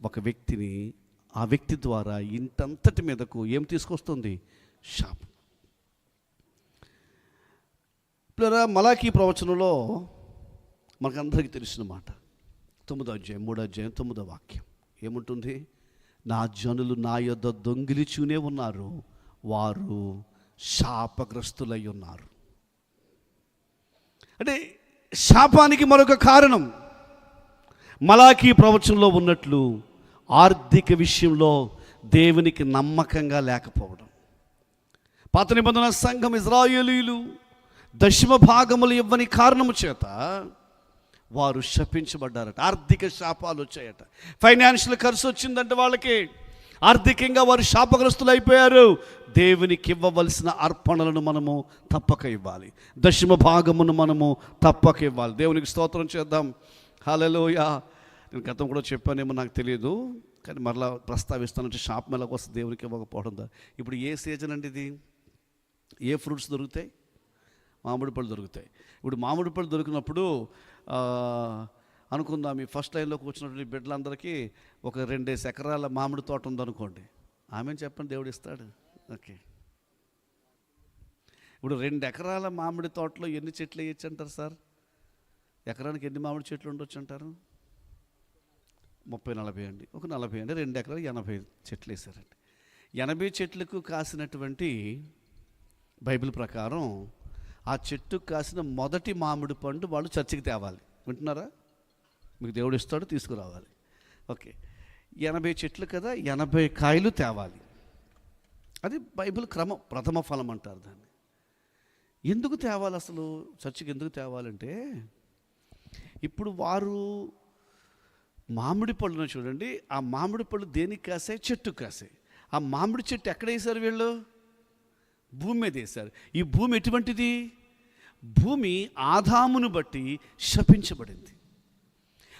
ఒక వ్యక్తిని, ఆ వ్యక్తి ద్వారా ఇంతంతటి మీదకు ఏం తీసుకొస్తుంది? శాపం. మలాకీ ప్రవచనంలో మనకందరికీ తెలిసిన మాట, 9వ అధ్యాయం 3వ అధ్యాయం 9వ వాక్యం ఏముంటుంది? నా జనులు నా యొద్ద దొంగిలిచూనే ఉన్నారు, వారు శాపగ్రస్తులై ఉన్నారు. అంటే శాపానికి మరొక కారణం మలాకీ ప్రవచనంలో ఉన్నట్లు ఆర్థిక విషయంలో దేవునికి నమ్మకంగా లేకపోవడం. పాత నిబంధన సంఘం ఇశ్రాయేలీయులు దశమ భాగములు ఇవ్వని కారణము చేత వారు శపించబడ్డారట. ఆర్థిక శాపాలు వచ్చాయట. ఫైనాన్షియల్ ఖర్చు వచ్చిందంటే వాళ్ళకి, ఆర్థికంగా వారు శాపగ్రస్తులు అయిపోయారు. దేవునికి ఇవ్వవలసిన అర్పణలను మనము తప్పక ఇవ్వాలి, దశమ భాగమును మనము తప్పక ఇవ్వాలి. దేవునికి స్తోత్రం చేద్దాం. హల్లెలూయా. నేను గతం కూడా చెప్పానేమో నాకు తెలియదు, కానీ మరలా ప్రస్తావిస్తానంటే శాపం ఎలాగ వస్తుంది దేవునికి ఇవ్వకపోవడం. ఇప్పుడు ఏ సీజన్ అండి ఇది? ఏ ఫ్రూట్స్ దొరుకుతాయి? మామిడి పళ్ళు దొరుకుతాయి. ఇప్పుడు మామిడి పళ్ళు దొరికినప్పుడు అనుకుందాం, ఈ ఫస్ట్ లైన్లో కూర్చున్నటువంటి బిడ్డలందరికీ ఒక 2 ఎకరాల మామిడి తోట ఉందనుకోండి. ఆమెను చెప్పండి, దేవుడు ఇస్తాడు. ఓకే, ఇప్పుడు 2 ఎకరాల మామిడి తోటలో ఎన్ని చెట్లు వేయచ్చు అంటారు సార్? ఎకరానికి ఎన్ని మామిడి చెట్లు ఉండొచ్చు అంటారు? 30-40 అండి. ఒక 40 అండి. 2 ఎకరాలు 80 చెట్లు వేసారండి. 80 చెట్లకు కాసినటువంటి బైబిల్ ప్రకారం ఆ చెట్టుకు కాసిన మొదటి మామిడి పండు వాళ్ళు చర్చికి తేవాలి. వింటున్నారా? మీకు దేవుడు ఇస్తాడు, తీసుకురావాలి. ఓకే, 80 చెట్లు కదా, 80 కాయలు తేవాలి. అది బైబిల్ క్రమం, ప్రథమ ఫలం అంటారు దాన్ని. ఎందుకు తేవాలి అసలు చర్చికి ఎందుకు తేవాలంటే, ఇప్పుడు వారు మామిడి పళ్ళును చూడండి, ఆ మామిడి పళ్ళు దేనికి కాసాయి? చెట్టుకు కాసాయి. ఆ మామిడి చెట్టు ఎక్కడ వేశారు వీళ్ళు? భూమి మీద వేశారు. ఈ భూమి ఎటువంటిది? భూమి ఆదామును బట్టి శపించబడింది.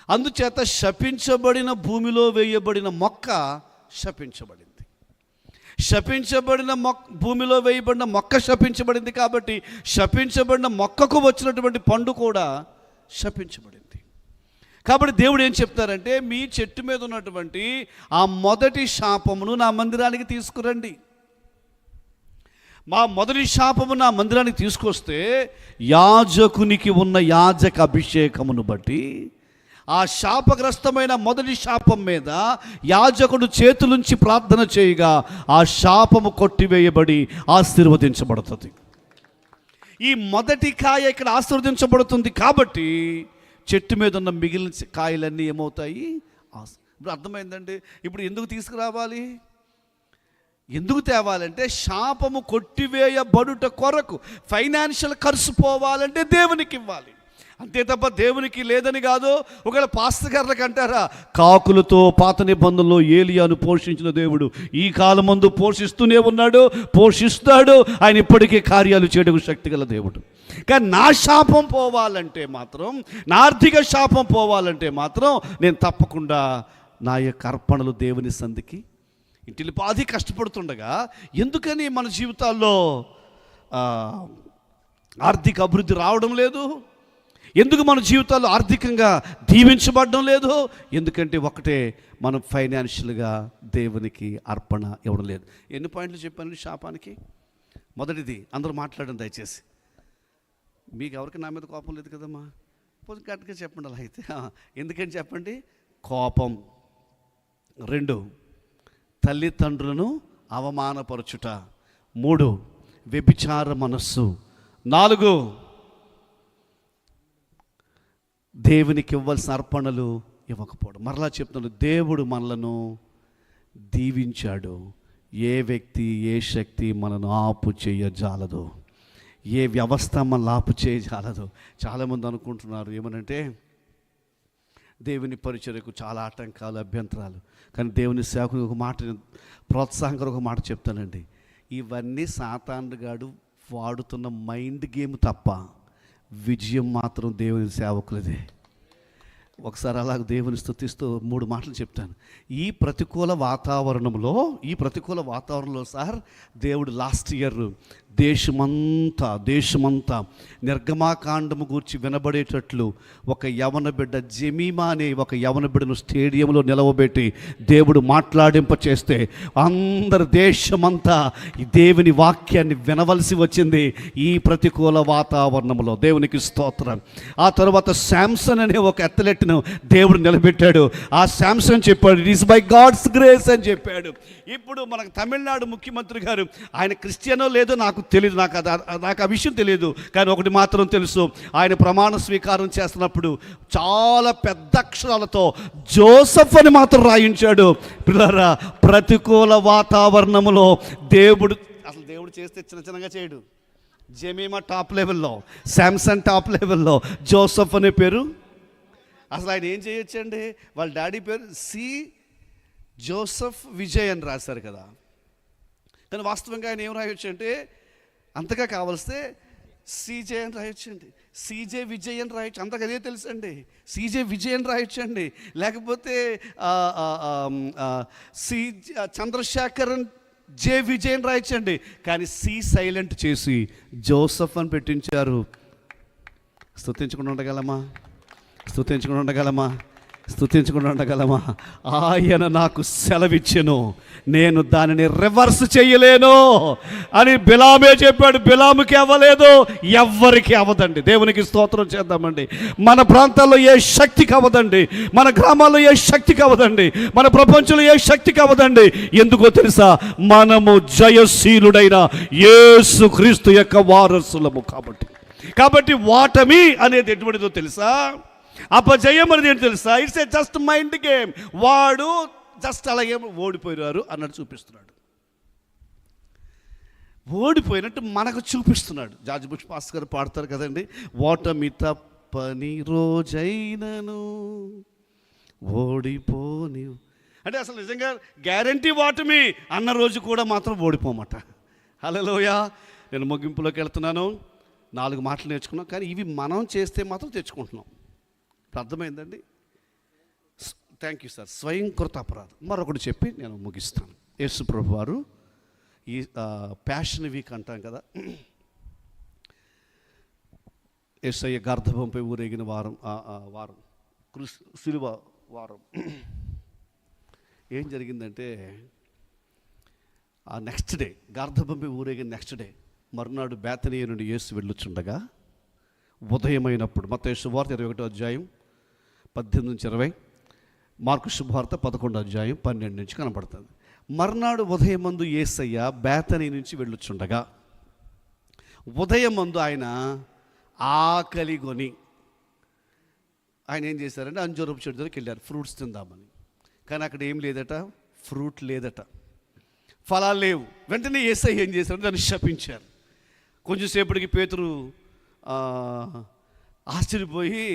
అందుచేత శపించబడిన భూమిలో వేయబడిన మొక్క శపించబడింది. శపించబడిన భూమిలో వేయబడిన మొక్క శపించబడింది కాబట్టి శపించబడిన మొక్కకు వచ్చినటువంటి పండు కూడా శపించబడింది. కాబట్టి దేవుడు ఏం చెప్తారంటే, మీ చెట్టు మీద ఉన్నటువంటి ఆ మొదటి శాపమును నా మందిరానికి తీసుకురండి. మా మొదటి శాపము నా మందిరానికి తీసుకొస్తే యాజకునికి ఉన్న యాజక అభిషేకమును బట్టి ఆ శాపగ్రస్తమైన మొదటి శాపం మీద యాజకుడు చేతులుంచి ప్రార్థన చేయగా ఆ శాపము కొట్టివేయబడి ఆశీర్వదించబడుతుంది. ఈ మొదటి కాయ ఇక్కడ ఆశీర్వదించబడుతుంది కాబట్టి చెట్టు మీద ఉన్న మిగిలిన కాయలన్నీ ఏమవుతాయి? ఇప్పుడు అర్థమైందండి. ఇప్పుడు ఎందుకు తీసుకురావాలి, ఎందుకు తేవాలంటే, శాపము కొట్టివేయబడుట కొరకు ఫైనాన్షియల్ ఖర్చు పోవాలంటే దేవునికి ఇవ్వాలి, అంతే తప్ప దేవునికి లేదని కాదు. ఒకవేళ పాస్టర్ గారులకు అంటారా, కాకులతో పాత నిబంధనలో ఏలియాను పోషించిన దేవుడు ఈ కాలం ముందు పోషిస్తూనే ఉన్నాడు, పోషిస్తాడు. ఆయన ఇప్పటికీ కార్యాలు చేయడానికి శక్తి గల దేవుడు. కానీ నా శాపం పోవాలంటే మాత్రం, నా ఆర్థిక శాపం పోవాలంటే మాత్రం నేను తప్పకుండా నా యొక్క అర్పణలు దేవుని సంధికి ఇంటిని పాది కష్టపడుతుండగా ఎందుకని మన జీవితాల్లో ఆర్థిక అభివృద్ధి రావడం లేదు? ఎందుకు మన జీవితాల్లో ఆర్థికంగా దీవించబడడం లేదు? ఎందుకంటే ఒకటే, మనం ఫైనాన్షియల్గా దేవునికి అర్పణ ఇవ్వడం లేదు. ఎన్ని పాయింట్లు చెప్పాను శాపానికి? మొదటిది, అందరూ మాట్లాడండి దయచేసి. మీకు ఎవరికి నా మీద కోపం లేదు కదమ్మా? కొంచెం గట్టిగా చెప్పండి. అలా అయితే ఎందుకని చెప్పండి? కోపం. 2, తల్లిదండ్రులను అవమానపరచుట. 3, వ్యభిచార మనస్సు. 4, దేవునికి ఇవ్వాల్సిన అర్పణలు ఇవ్వకపోవడం. మరలా చెప్తున్నాను, దేవుడు మనలను దీవించాడు. ఏ వ్యక్తి, ఏ శక్తి మనను ఆపు చేయజాలదు, ఏ వ్యవస్థ మనల్ని ఆపు చేయజాలదు. చాలామంది అనుకుంటున్నారు ఏమనంటే, దేవుని పరిచర్యకు చాలా ఆటంకాలు, అభ్యంతరాలు. కానీ దేవుని సేవకు ఒక మాట, ప్రోత్సాహంగా ఒక మాట చెప్తానండి. ఇవన్నీ సాతానుగాడు వాడుతున్న మైండ్ గేమ్ తప్ప విజయం మాత్రం దేవుని సేవకులదే. ఒకసారి అలా దేవుని స్తుతిస్తూ 3 మాటలు చెప్తాను. ఈ ప్రతికూల వాతావరణంలో సార్ దేవుడు లాస్ట్ ఇయర్ దేశమంతా నిర్గమాకాండము గూర్చి వినబడేటట్లు ఒక యవన బిడ్డ, జెమీమా అనే ఒక యవన బిడ్డను స్టేడియంలో నిలవబెట్టి దేవుడు మాట్లాడింప చేస్తే అందరు దేశమంతా ఈ దేవుని వాక్యాన్ని వినవలసి వచ్చింది ఈ ప్రతికూల వాతావరణంలో. దేవునికి స్తోత్రం. ఆ తర్వాత శాంసన్ అనే ఒక అథ్లెట్ను దేవుడు నిలబెట్టాడు. ఆ శాంసన్ చెప్పాడు, it is by God's grace అని చెప్పాడు. ఇప్పుడు మనకు తమిళనాడు ముఖ్యమంత్రి గారు, ఆయన క్రిస్టియనో లేదో నాకు తెలియదు, నాకు ఆ విషయం తెలియదు. కానీ ఒకటి మాత్రం తెలుసు, ఆయన ప్రమాణ స్వీకారం చేస్తున్నప్పుడు చాలా పెద్ద అక్షరాలతో జోసెఫ్ అని మాత్రం రాయించాడు. పిల్లరా, ప్రతికూల వాతావరణంలో దేవుడు చేస్తే చిన్నగా చేయడు. జెమీమా టాప్ లెవెల్లో, శాంసన్ టాప్ లెవెల్లో, జోసెఫ్ అనే పేరు. అసలు ఆయన ఏం చేయొచ్చండి? వాళ్ళ డాడీ పేరు సి జోసెఫ్ విజయ్ అని రాశారు కదా. కానీ వాస్తవంగా ఆయన ఏం రాయొచ్చు అంటే, అంతగా కావలిస్తే సీజే అని రాయొచ్చండి, సీజే విజయ్ అని రాయొచ్చు. అంతకు అదే తెలుసండి, సీజే విజయ్ అని రాయొచ్చండి. లేకపోతే సి చంద్రశేఖర్ జే విజయ్ అని రాయొచ్చండి. కానీ సి సైలెంట్ చేసి జోసెఫ్ అని పెట్టించారు. స్తుతించకుండా ఉండగలమా? ఆయన నాకు సెలవిచ్చెను, నేను దానిని రివర్స్ చేయలేను అని బిలామే చెప్పాడు. బిలాముకి అవ్వలేదు, ఎవ్వరికి అవ్వదండి. దేవునికి స్తోత్రం చేద్దామండి. మన ప్రాంతాల్లో ఏ శక్తికి అవ్వదండి, మన గ్రామాల్లో ఏ శక్తికి అవ్వదండి, మన ప్రపంచంలో ఏ శక్తికి అవ్వదండి. ఎందుకో తెలుసా? మనము జయశీలుడైన యేసు క్రీస్తు యొక్క వారసులము కాబట్టి వాటమి అనేది ఎటువంటిదో తెలుసా? అపజయం అనేది ఏంటి తెలుసా? It's a just mind game. వాడు జస్ట్ అలాగే ఓడిపోయారు అన్నట్టు చూపిస్తున్నాడు. ఓడిపోయినట్టు మనకు చూపిస్తున్నాడు. జార్జ్ బుష్ పాస్టర్ గారు పాడతారు కదండి, ఓటమి తప్పని రోజైనను ఓడిపోని. అంటే అసలు నిజంగా గ్యారంటీ ఓటమి అన్న రోజు కూడా మాత్రం ఓడిపోమట. హల్లెలూయా. నేను ముగింపులోకి వెళ్తున్నాను. 4 మాటలు నేర్చుకున్నాం, కానీ ఇవి మనం చేస్తే మాత్రం తెచ్చుకుంటున్నాం. అర్థమైందండి? Thank you sir. స్వయంకృత అపరాధం. మరొకటి చెప్పి నేను ముగిస్తాను. యేసు ప్రభు వారు ఈ ప్యాషన్ వీక్ అంటాం కదా, యేసయ్య గర్ధబంపై ఊరేగిన వారం, వారం శిలువ వారం. ఏం జరిగిందంటే ఆ నెక్స్ట్ డే, గర్ధబంపై ఊరేగిన నెక్స్ట్ డే మరునాడు బేతనీయ నుండి యేసు వెళ్ళుచుండగా ఉదయమైనప్పుడు, మత్తయి శుభవార్త 21వ అధ్యాయం 18-20, మార్కు శుభవార్త 11వ అధ్యాయం 12 నుంచి కనపడుతుంది. మర్నాడు ఉదయమందు యేసయ్య బేతనీ నుంచి వెళ్ళుచుండగా, ఉదయమందు ఆయన ఆకలిగొని ఆయన ఏం చేశారంటే అంజూరపు చెట్టు దగ్గరికి వెళ్ళారు ఫ్రూట్స్ తిందామని. కానీ అక్కడ ఏం లేదట, ఫ్రూట్ లేదట, ఫలాలు లేవు. వెంటనే యేసయ్య ఏం చేశారంటే దాన్ని శపించారు. కొంచెంసేపటికి పేతురు ఆశ్చర్యపోయి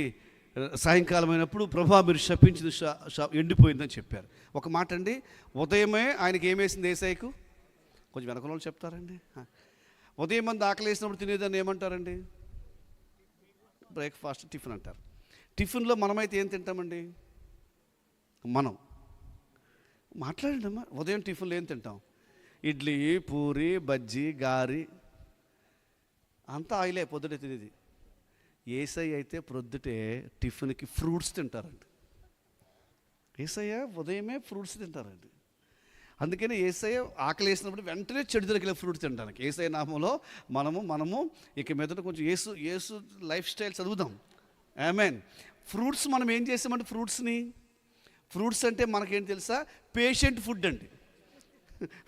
సాయంకాలం అయినప్పుడు ప్రభా మీరు శపించింది ఎండిపోయిందని చెప్పారు. ఒక మాట అండి, ఉదయమే ఆయనకి ఏమేసింది యేసయ్యకు? కొంచెం వెనక వాళ్ళు చెప్తారండి. ఉదయం మంది ఆకలి వేసినప్పుడు తినేదాన్ని ఏమంటారండి? బ్రేక్ఫాస్ట్, టిఫిన్ అంటారు. టిఫిన్లో మనమైతే ఏం తింటామండి? మనం మాట్లాడండి అమ్మా. ఉదయం టిఫిన్లో ఏం తింటాం? ఇడ్లీ, పూరి, బజ్జీ, గారి, అంతా ఆయిలే పొద్దుటే తినేది. యేసయ్య అయితే ప్రొద్దుటే టిఫిన్కి ఫ్రూట్స్ తింటారండి. యేసయ్య ఉదయమే ఫ్రూట్స్ తింటారండి. అందుకని యేసయ్య ఆకలి వేసినప్పుడు వెంటనే చెడు దగ్గర ఫ్రూట్స్ తింటానికి. యేసయ్య నామంలో మనము ఇక మీదట కొంచెం యేసు లైఫ్ స్టైల్ చదువుదాం. ఆమేన్. ఫ్రూట్స్ మనం ఏం చేసామంటే ఫ్రూట్స్ అంటే మనకేం తెలుసా? పేషెంట్ ఫుడ్ అండి.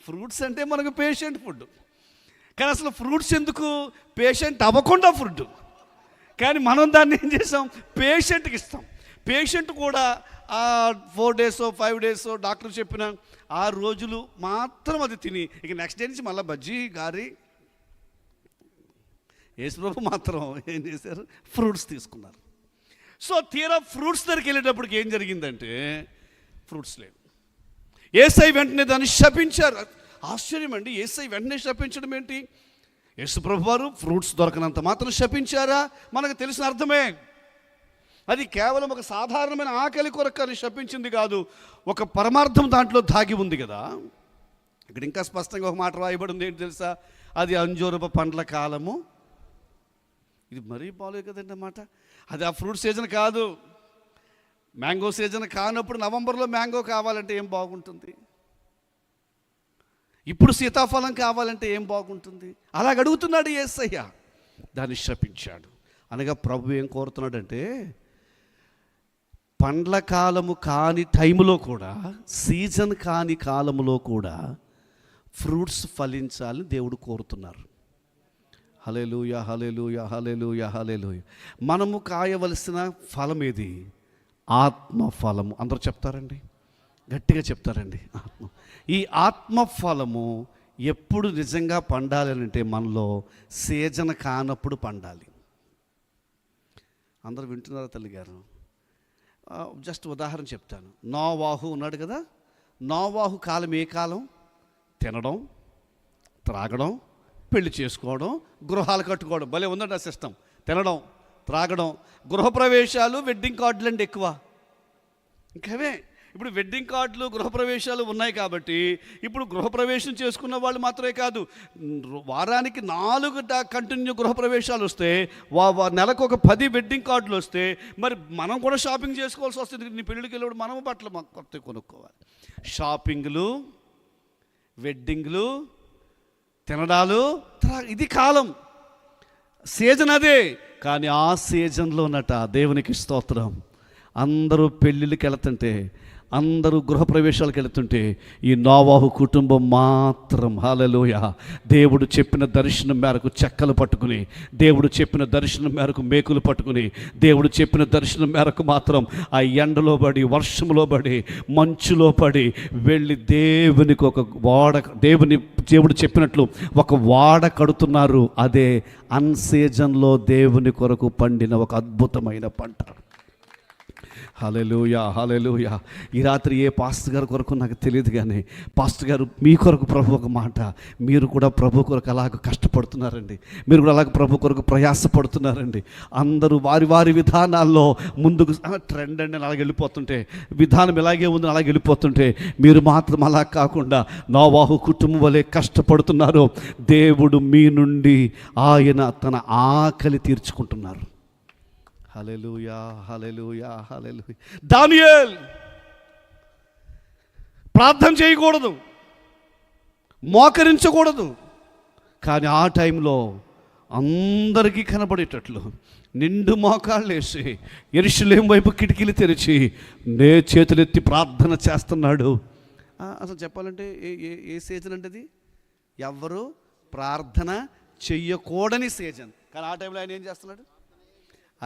ఫ్రూట్స్ అంటే మనకు పేషెంట్ ఫుడ్. కానీ అసలు ఫ్రూట్స్ ఎందుకు? పేషెంట్ అవ్వకుండా ఫుడ్. కానీ మనం దాన్ని ఏం చేస్తాం? పేషెంట్కి ఇస్తాం. పేషెంట్ కూడా 4 days 5 days డాక్టర్ చెప్పిన 6 రోజులు మాత్రం అది తిని ఇక నెక్స్ట్ డే నుంచి మళ్ళీ బజ్జీ, గారి. యేసుప్రభు మాత్రం ఏం చేశారు? ఫ్రూట్స్ తీసుకున్నారు. సో తీరా ఫ్రూట్స్ దగ్గరికి వెళ్ళేటప్పటికి ఏం జరిగిందంటే ఫ్రూట్స్ లేవు. యేసయ్య వెంటనే దాన్ని శపించారు. ఆశ్చర్యం అండి, యేసయ్య వెంటనే శపించడం ఏంటి? యేసుప్రభు వారు ఫ్రూట్స్ దొరకనంత మాత్రం శపించారా? మనకు తెలిసిన అర్థమే. అది కేవలం ఒక సాధారణమైన ఆకలి కొరకు అని శపించింది కాదు, ఒక పరమార్థం దాంట్లో దాగి ఉంది కదా. ఇక్కడ ఇంకా స్పష్టంగా ఒక మాట రాయబడి ఉంది. ఏంటి తెలుసా? అది అంజూరపు పండ్ల కాలము. ఇది మరీ బాగాలేదు కదండి అన్నమాట. అది ఆ ఫ్రూట్ సీజన్ కాదు, మ్యాంగో సీజన్ కానప్పుడు నవంబర్లో మ్యాంగో కావాలంటే ఏం బాగుంటుంది? ఇప్పుడు సీతాఫలం కావాలంటే ఏం బాగుంటుంది? అలాగ అడుగుతున్నాడు యేసయ్య. దాన్ని శపించాడు. అనగా ప్రభు ఏం కోరుతున్నాడంటే పండ్ల కాలము కాని టైంలో కూడా, సీజన్ కాని కాలములో కూడా ఫ్రూట్స్ ఫలించాలని దేవుడు కోరుతున్నారు. హల్లెలూయా, హల్లెలూయా, హల్లెలూయా, హల్లెలూయా. మనము కాయవలసిన ఫలం ఏది? ఆత్మ ఫలము. అందరూ చెప్తారండి, గట్టిగా చెప్తారండి. ఆత్మ. ఈ ఆత్మ ఫలము ఎప్పుడు నిజంగా పండాలి అంటే మనలో సీజన్ కానప్పుడు పండాలి. అందరూ వింటున్నారా తల్లి గారు? జస్ట్ ఉదాహరణ చెప్తాను. నోవాహు ఉన్నాడు కదా. నోవాహు కాలం ఏ కాలం? తినడం, త్రాగడం, పెళ్లి చేసుకోవడం, గృహాలు కట్టుకోవడం. భలే ఉందండి ఆ సిస్టమ్. తినడం, త్రాగడం, గృహప్రవేశాలు, వెడ్డింగ్ కార్డులు అండి ఎక్కువ. ఇంకవే. ఇప్పుడు వెడ్డింగ్ కార్డులు, గృహప్రవేశాలు ఉన్నాయి కాబట్టి ఇప్పుడు గృహప్రవేశం చేసుకున్న వాళ్ళు మాత్రమే కాదు, వారానికి 4 కంటిన్యూ గృహప్రవేశాలు వస్తే, నెలకు ఒక 10 వెడ్డింగ్ కార్డులు వస్తే మరి మనం కూడా షాపింగ్ చేసుకోవాల్సి వస్తుంది. నీ పెళ్ళికి వెళ్ళినప్పుడు మనము బట్టలు కొత్త కొనుక్కోవాలి. షాపింగ్లు, వెడ్డింగ్లు, తినడాలు, ఇది కాలం, సీజన్ అదే. కానీ ఆ సీజన్లోనట దేవునికి స్తోత్రం, అందరూ పెళ్ళిళ్ళకి వెళ్తుంటే అందరూ గృహప్రవేశాలకు వెళుతుంటే ఈ నోవాహు కుటుంబం మాత్రం హల్లెలూయా దేవుడు చెప్పిన దర్శనం మేరకు చెక్కలు పట్టుకుని, దేవుడు చెప్పిన దర్శనం మేరకు మేకులు పట్టుకుని, దేవుడు చెప్పిన దర్శనం మేరకు మాత్రం ఆ ఎండలో పడి, వర్షంలో పడి, మంచులో పడి వెళ్ళి దేవునికి ఒక దేవుడు చెప్పినట్లు ఒక వాడ కడుతున్నారు. అదే అన్సీజన్లో దేవుని కొరకు పండిన ఒక అద్భుతమైన పంట. హల్లెలూయా, హల్లెలూయా. ఈ రాత్రి ఏ పాస్టర్ గారి కొరకు నాకు తెలియదు, కానీ పాస్టర్ గారు మీ కొరకు ప్రభు ఒక మాట, మీరు కూడా ప్రభు కొరకు అలాగ కష్టపడుతున్నారండి, మీరు కూడా అలాగ ప్రభు కొరకు ప్రయాసపడుతున్నారండి. అందరూ వారి వారి విధానాల్లో ముందుకు ట్రెండ్ అండి అలాగే వెళ్ళిపోతుంటే, విధానం ఇలాగే ఉంది అలాగే వెళ్ళిపోతుంటే, మీరు మాత్రం అలా కాకుండా నోవాహు కుటుంబం వలె కష్టపడుతున్నారు. దేవుడు మీ నుండి ఆయన తన ఆకలి తీర్చుకుంటున్నారు. హల్లెలూయా, హల్లెలూయా, హల్లెలూయా. దానియేల్ ప్రార్థన చేయకూడదు, మోకరించకూడదు, కానీ ఆ టైంలో అందరికీ కనబడేటట్లు నిండు మోకాళ్ళు వేసి యెరూషలేము వైపు కిటికీలు తెరిచి చేతులెత్తి ప్రార్థన చేస్తున్నాడు. అసలు చెప్పాలంటే ఏ సీజన్ అంటే అది ఎవరు ప్రార్థన చెయ్యకూడని సీజన్, కానీ ఆ టైంలో ఆయన ఏం చేస్తున్నాడు?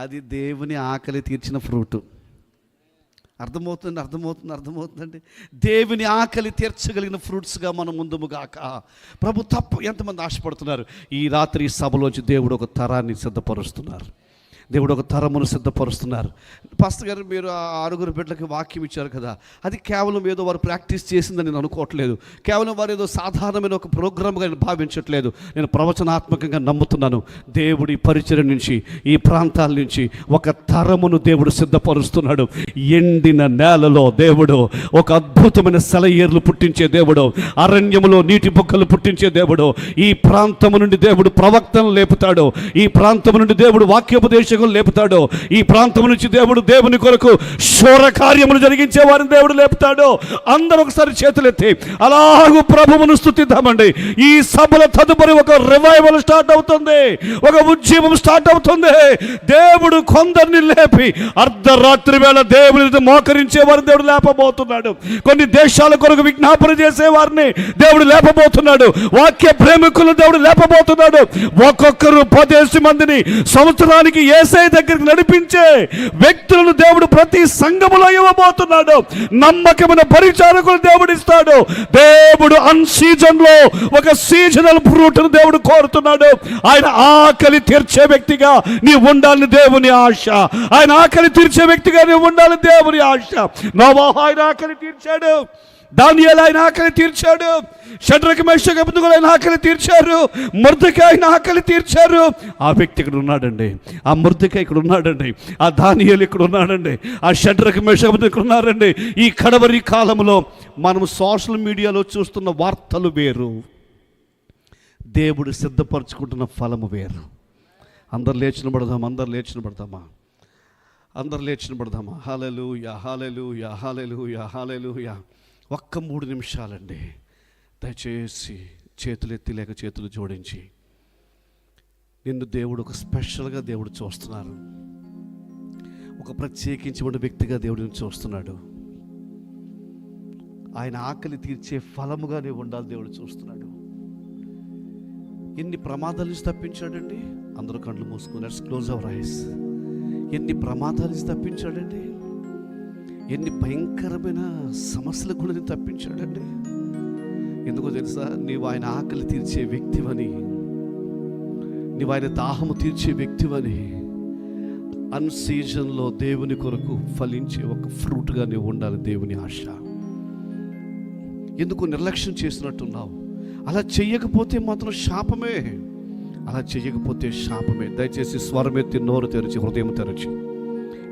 అది దేవుని ఆకలి తీర్చిన ఫ్రూటు. అర్థమవుతుందండి. దేవుని ఆకలి తీర్చగలిగిన ఫ్రూట్స్గా మనం ముందుగాక. ప్రభు తప్ప ఎంతమంది ఆశపడుతున్నారు? ఈ రాత్రి సభలోంచి దేవుడు ఒక తరాన్ని సిద్ధపరుస్తున్నారు, దేవుడు ఒక తరమును సిద్ధపరుస్తున్నారు. పాస్టర్ గారు మీరు ఆ 6 బిడ్డలకి వాక్యం ఇచ్చారు కదా, అది కేవలం ఏదో వారు ప్రాక్టీస్ చేసిందని నేను అనుకోవట్లేదు, కేవలం వారు ఏదో సాధారణమైన ఒక ప్రోగ్రామ్గా నేను భావించట్లేదు. నేను ప్రవచనాత్మకంగా నమ్ముతున్నాను. దేవుడి పరిచయం నుంచి, ఈ ప్రాంతాల నుంచి ఒక తరమును దేవుడు సిద్ధపరుస్తున్నాడు. ఎండిన నేలలో దేవుడు ఒక అద్భుతమైన సెలయేర్లు పుట్టించే దేవుడు, అరణ్యములో నీటి బుక్కలు పుట్టించే దేవుడు. ఈ ప్రాంతము నుండి దేవుడు ప్రవక్తను లేపుతాడు, ఈ ప్రాంతము నుండి దేవుడు వాక్యోపదేశం లేపుతాడు, ఈ ప్రాంతం నుంచి దేవుడు దేవుని కొరకు శూర కార్యములు జరిగించే వారిని దేవుడు లేపుతాడు. అందరూ ఒకసారి చేతులెత్తి అలాగూ ప్రభువును స్తుతిద్దామండి. ఈ సభల తదుపరి ఒక రివైవల్ స్టార్ట్ అవుతుంది, ఒక ఉద్యమం స్టార్ట్ అవుతుంది. దేవుడు కొందరిని లేపి అర్ధరాత్రి వేళ దేవుని మోకరించే వారిని దేవుడు లేపబోతున్నాడు. కొన్ని దేశాల కొరకు విజ్ఞాపన చేసే వారిని దేవుడు లేపబోతున్నాడు. వాక్య ప్రేమికులను దేవుడు లేపబోతున్నాడు. ఒక్కొక్కరు 10 మందిని సంవత్సరానికి యేసయ్య దగ్గరికి నడిపించే వ్యక్తులను దేవుడు ప్రతి సంఘములో ఇవ్వబోతున్నాడు. నమ్మకమైన పరిచారకులు దేవుడు ఇస్తాడు. దేవుడు అన్ సీజన్ లో ఒక సీజనల్ ఫ్రూట్ ను దేవుడు కోరుతున్నాడు. ఆయన ఆకలి తీర్చే వ్యక్తిగా నీవు ఉండాలని దేవుని ఆశ. ఆయన ఆకలి తీర్చే వ్యక్తిగా నీవు ఉండాలని దేవుని ఆశ. నోవాహు ఆయన ఆకలి తీర్చాడు, దానియేలు ఆయన ఆకలి తీర్చాడు, షడ్రక్ మేషక్ అబేద్నెగో ఆయన ఆకలి తీర్చారు, మొర్దెకై ఆయన ఆకలి తీర్చారు. ఆ వ్యక్తి ఇక్కడ ఉన్నాడండి, ఆ మొర్దెకై ఇక్కడ ఉన్నాడండి, ఆ దానియేలు ఇక్కడ ఉన్నాడండి, ఆ షడ్రక్ మేషక్ అబేద్నెగో ఇక్కడ ఉన్నారండి. ఈ కడవరి కాలంలో మనం సోషల్ మీడియాలో చూస్తున్న వార్తలు వేరు, దేవుడు సిద్ధపరచుకుంటున్న ఫలము వేరు. అందరు లేచి నిలబడదామా? హల్లెలూయా, హల్లెలూయా, హల్లెలూయా, హల్లెలూయా. ఒక్క 3 నిమిషాలండి, దయచేసి చేతులెత్తి లేక చేతులు జోడించి నిన్ను దేవుడు ఒక స్పెషల్గా దేవుడు చూస్తున్నారు, ఒక ప్రత్యేకించిన వ్యక్తిగా దేవుడిని చూస్తున్నాడు. ఆయన ఆకలి తీర్చే ఫలముగా నీవు ఉండాలి దేవుడు చూస్తున్నాడు. ఎన్ని ప్రమాదాల నుంచి తప్పించాడండి. అందరూ కళ్ళు మూసుకుని లెట్స్ క్లోజ్ అవర్ ఐస్. ఎన్ని ప్రమాదాల నుంచి తప్పించాడండి, ఎన్ని భయంకరమైన సమస్యల గురించి తప్పించాడండి. ఎందుకో తెలుసా? నీవు ఆయన ఆకలి తీర్చే వ్యక్తివని, నీవు ఆయన దాహము తీర్చే వ్యక్తివని, అన్ సీజన్లో దేవుని కొరకు ఫలించే ఒక ఫ్రూట్గా నీవు ఉండాలి దేవుని ఆశ. ఎందుకు నిర్లక్ష్యం చేసినట్టున్నావు? అలా చెయ్యకపోతే మాత్రం శాపమే, దయచేసి స్వరమెత్తి నోరు తెరిచి హృదయం తెరిచి,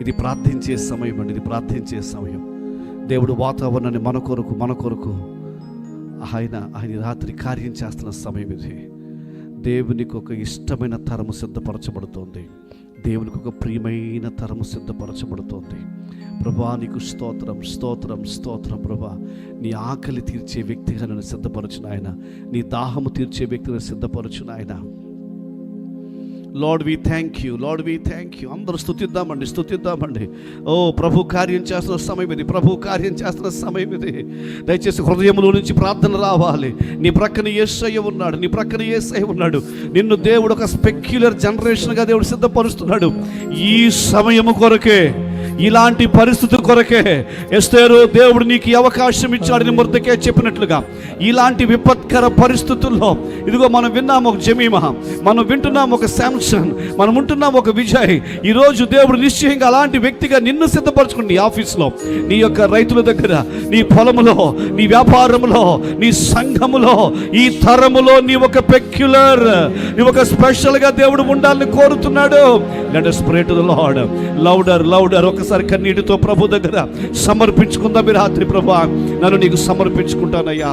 ఇది ప్రార్థించే సమయం అండి, ఇది ప్రార్థించే సమయం. దేవుడు వాతావరణాన్ని మన కొరకు ఆయన రాత్రి కార్యం చేస్తున్న సమయం ఇది. దేవునికి ఒక ఇష్టమైన తరము సిద్ధపరచబడుతోంది, దేవునికి ఒక ప్రియమైన తరము సిద్ధపరచబడుతోంది. ప్రభా నీకు స్తోత్రం ప్రభా. నీ ఆకలి తీర్చే వ్యక్తిగా నన్ను సిద్ధపరచును ఆయన, నీ దాహము తీర్చే వ్యక్తిగా సిద్ధపరచును ఆయన. Lord we thank you, Lord we thank you. అందరూ స్తుతిద్దామండి. ఓ ప్రభు కార్యం చేస్తున్న సమయం ఇది, ప్రభు కార్యం చేస్తున్న సమయం ఇది. దయచేసి హృదయంలో నుంచి ప్రార్థన రావాలి. నీ ప్రక్కన యేసయ్య ఉన్నాడు, నిన్ను దేవుడు ఒక స్పెక్యులర్ జనరేషన్గా దేవుడు సిద్ధపరుస్తున్నాడు. ఈ సమయము కొరకే, ఇలాంటి పరిస్థితుల కొరకే ఎస్తేరు దేవుడు నీకు అవకాశం ఇచ్చాడని మొర్దెకై చెప్పినట్లుగా ఇలాంటి విపత్కర పరిస్థితుల్లో ఇదిగో మనం విన్నాము ఒక జమీమా, మనం వింటున్నాము ఒక శాంసన్, మనం ఉంటున్నాము ఒక విజయ్. ఈరోజు దేవుడు నిశ్చయంగా అలాంటి వ్యక్తిగా నిన్ను సిద్ధపరచుకుని నీ ఆఫీస్లో, నీ యొక్క రైతుల దగ్గర, నీ పొలములో, నీ వ్యాపారంలో, నీ సంఘములో, ఈ తరములో నీ ఒక పెక్యులర్, నీ ఒక స్పెషల్గా దేవుడు ఉండాలని కోరుతున్నాడు. Let us pray to the Lord. Louder ఒకసారి కన్నీటితో ప్రభు దగ్గర సమర్పించుకుందాం. ఈ రాత్రి ప్రభా, నన్ను నీకు సమర్పించుకుంటానయ్యా.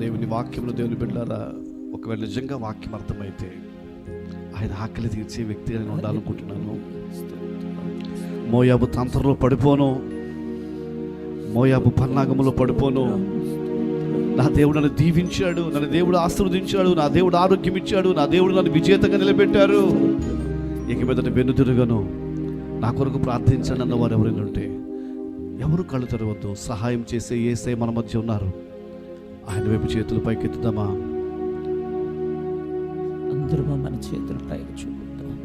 దేవుని వాక్యంలో దేవుని బిడ్డలారా, ఒకవేళ నిజంగా వాక్యం అర్థమైతే ఆయన ఆకలి తీర్చే వ్యక్తిగా నేను ఉండాలనుకుంటున్నాను. మోయాబు తంత్రంలో పడిపోను, మోయాబు పన్నాగములో పడిపోను. నా దేవుడు నన్ను దీవించాడు, నన్ను దేవుడు ఆశీర్వదించాడు, నా దేవుడు ఆరోగ్యం ఇచ్చాడు, నా దేవుడు నన్ను విజేతగా నిలబెట్టారు. ఇక మీదట వెన్నుదిరుగను, నా కొరకు ప్రార్థించండి అన్న వారు ఎవరైనా ఉంటే ఎవరు కళ్ళు తెరవద్దు. సహాయం చేసే యేసయ్య మన మధ్య ఉన్నారు. ఆయన వైపు చేతులు పైకెత్తుదామా? అందరూ మన చేతులు పైకి చూపుతాం,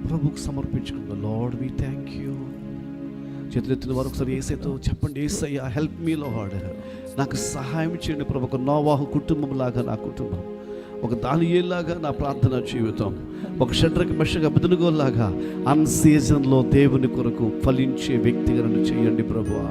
ప్రభుకు సమర్పించుకుందాం. Lord we thank you. చేతులెత్తిన వారు ఒకసారి యేసయ్యతో చెప్పండి, యేసయ్య హెల్ప్ మీ లార్డ్, నాకు సహాయం చేయండి ప్రభు. ఒక నోవాహు కుటుంబం లాగా నా కుటుంబం, ఒక దానియేలులాగా నా ప్రార్థన జీవితం, ఒక షడ్రక్ మెషక్ అబెద్నెగోలాగా అన్ సీజన్లో దేవుని కొరకు ఫలించే వ్యక్తిగా నన్ను చేయండి ప్రభువా.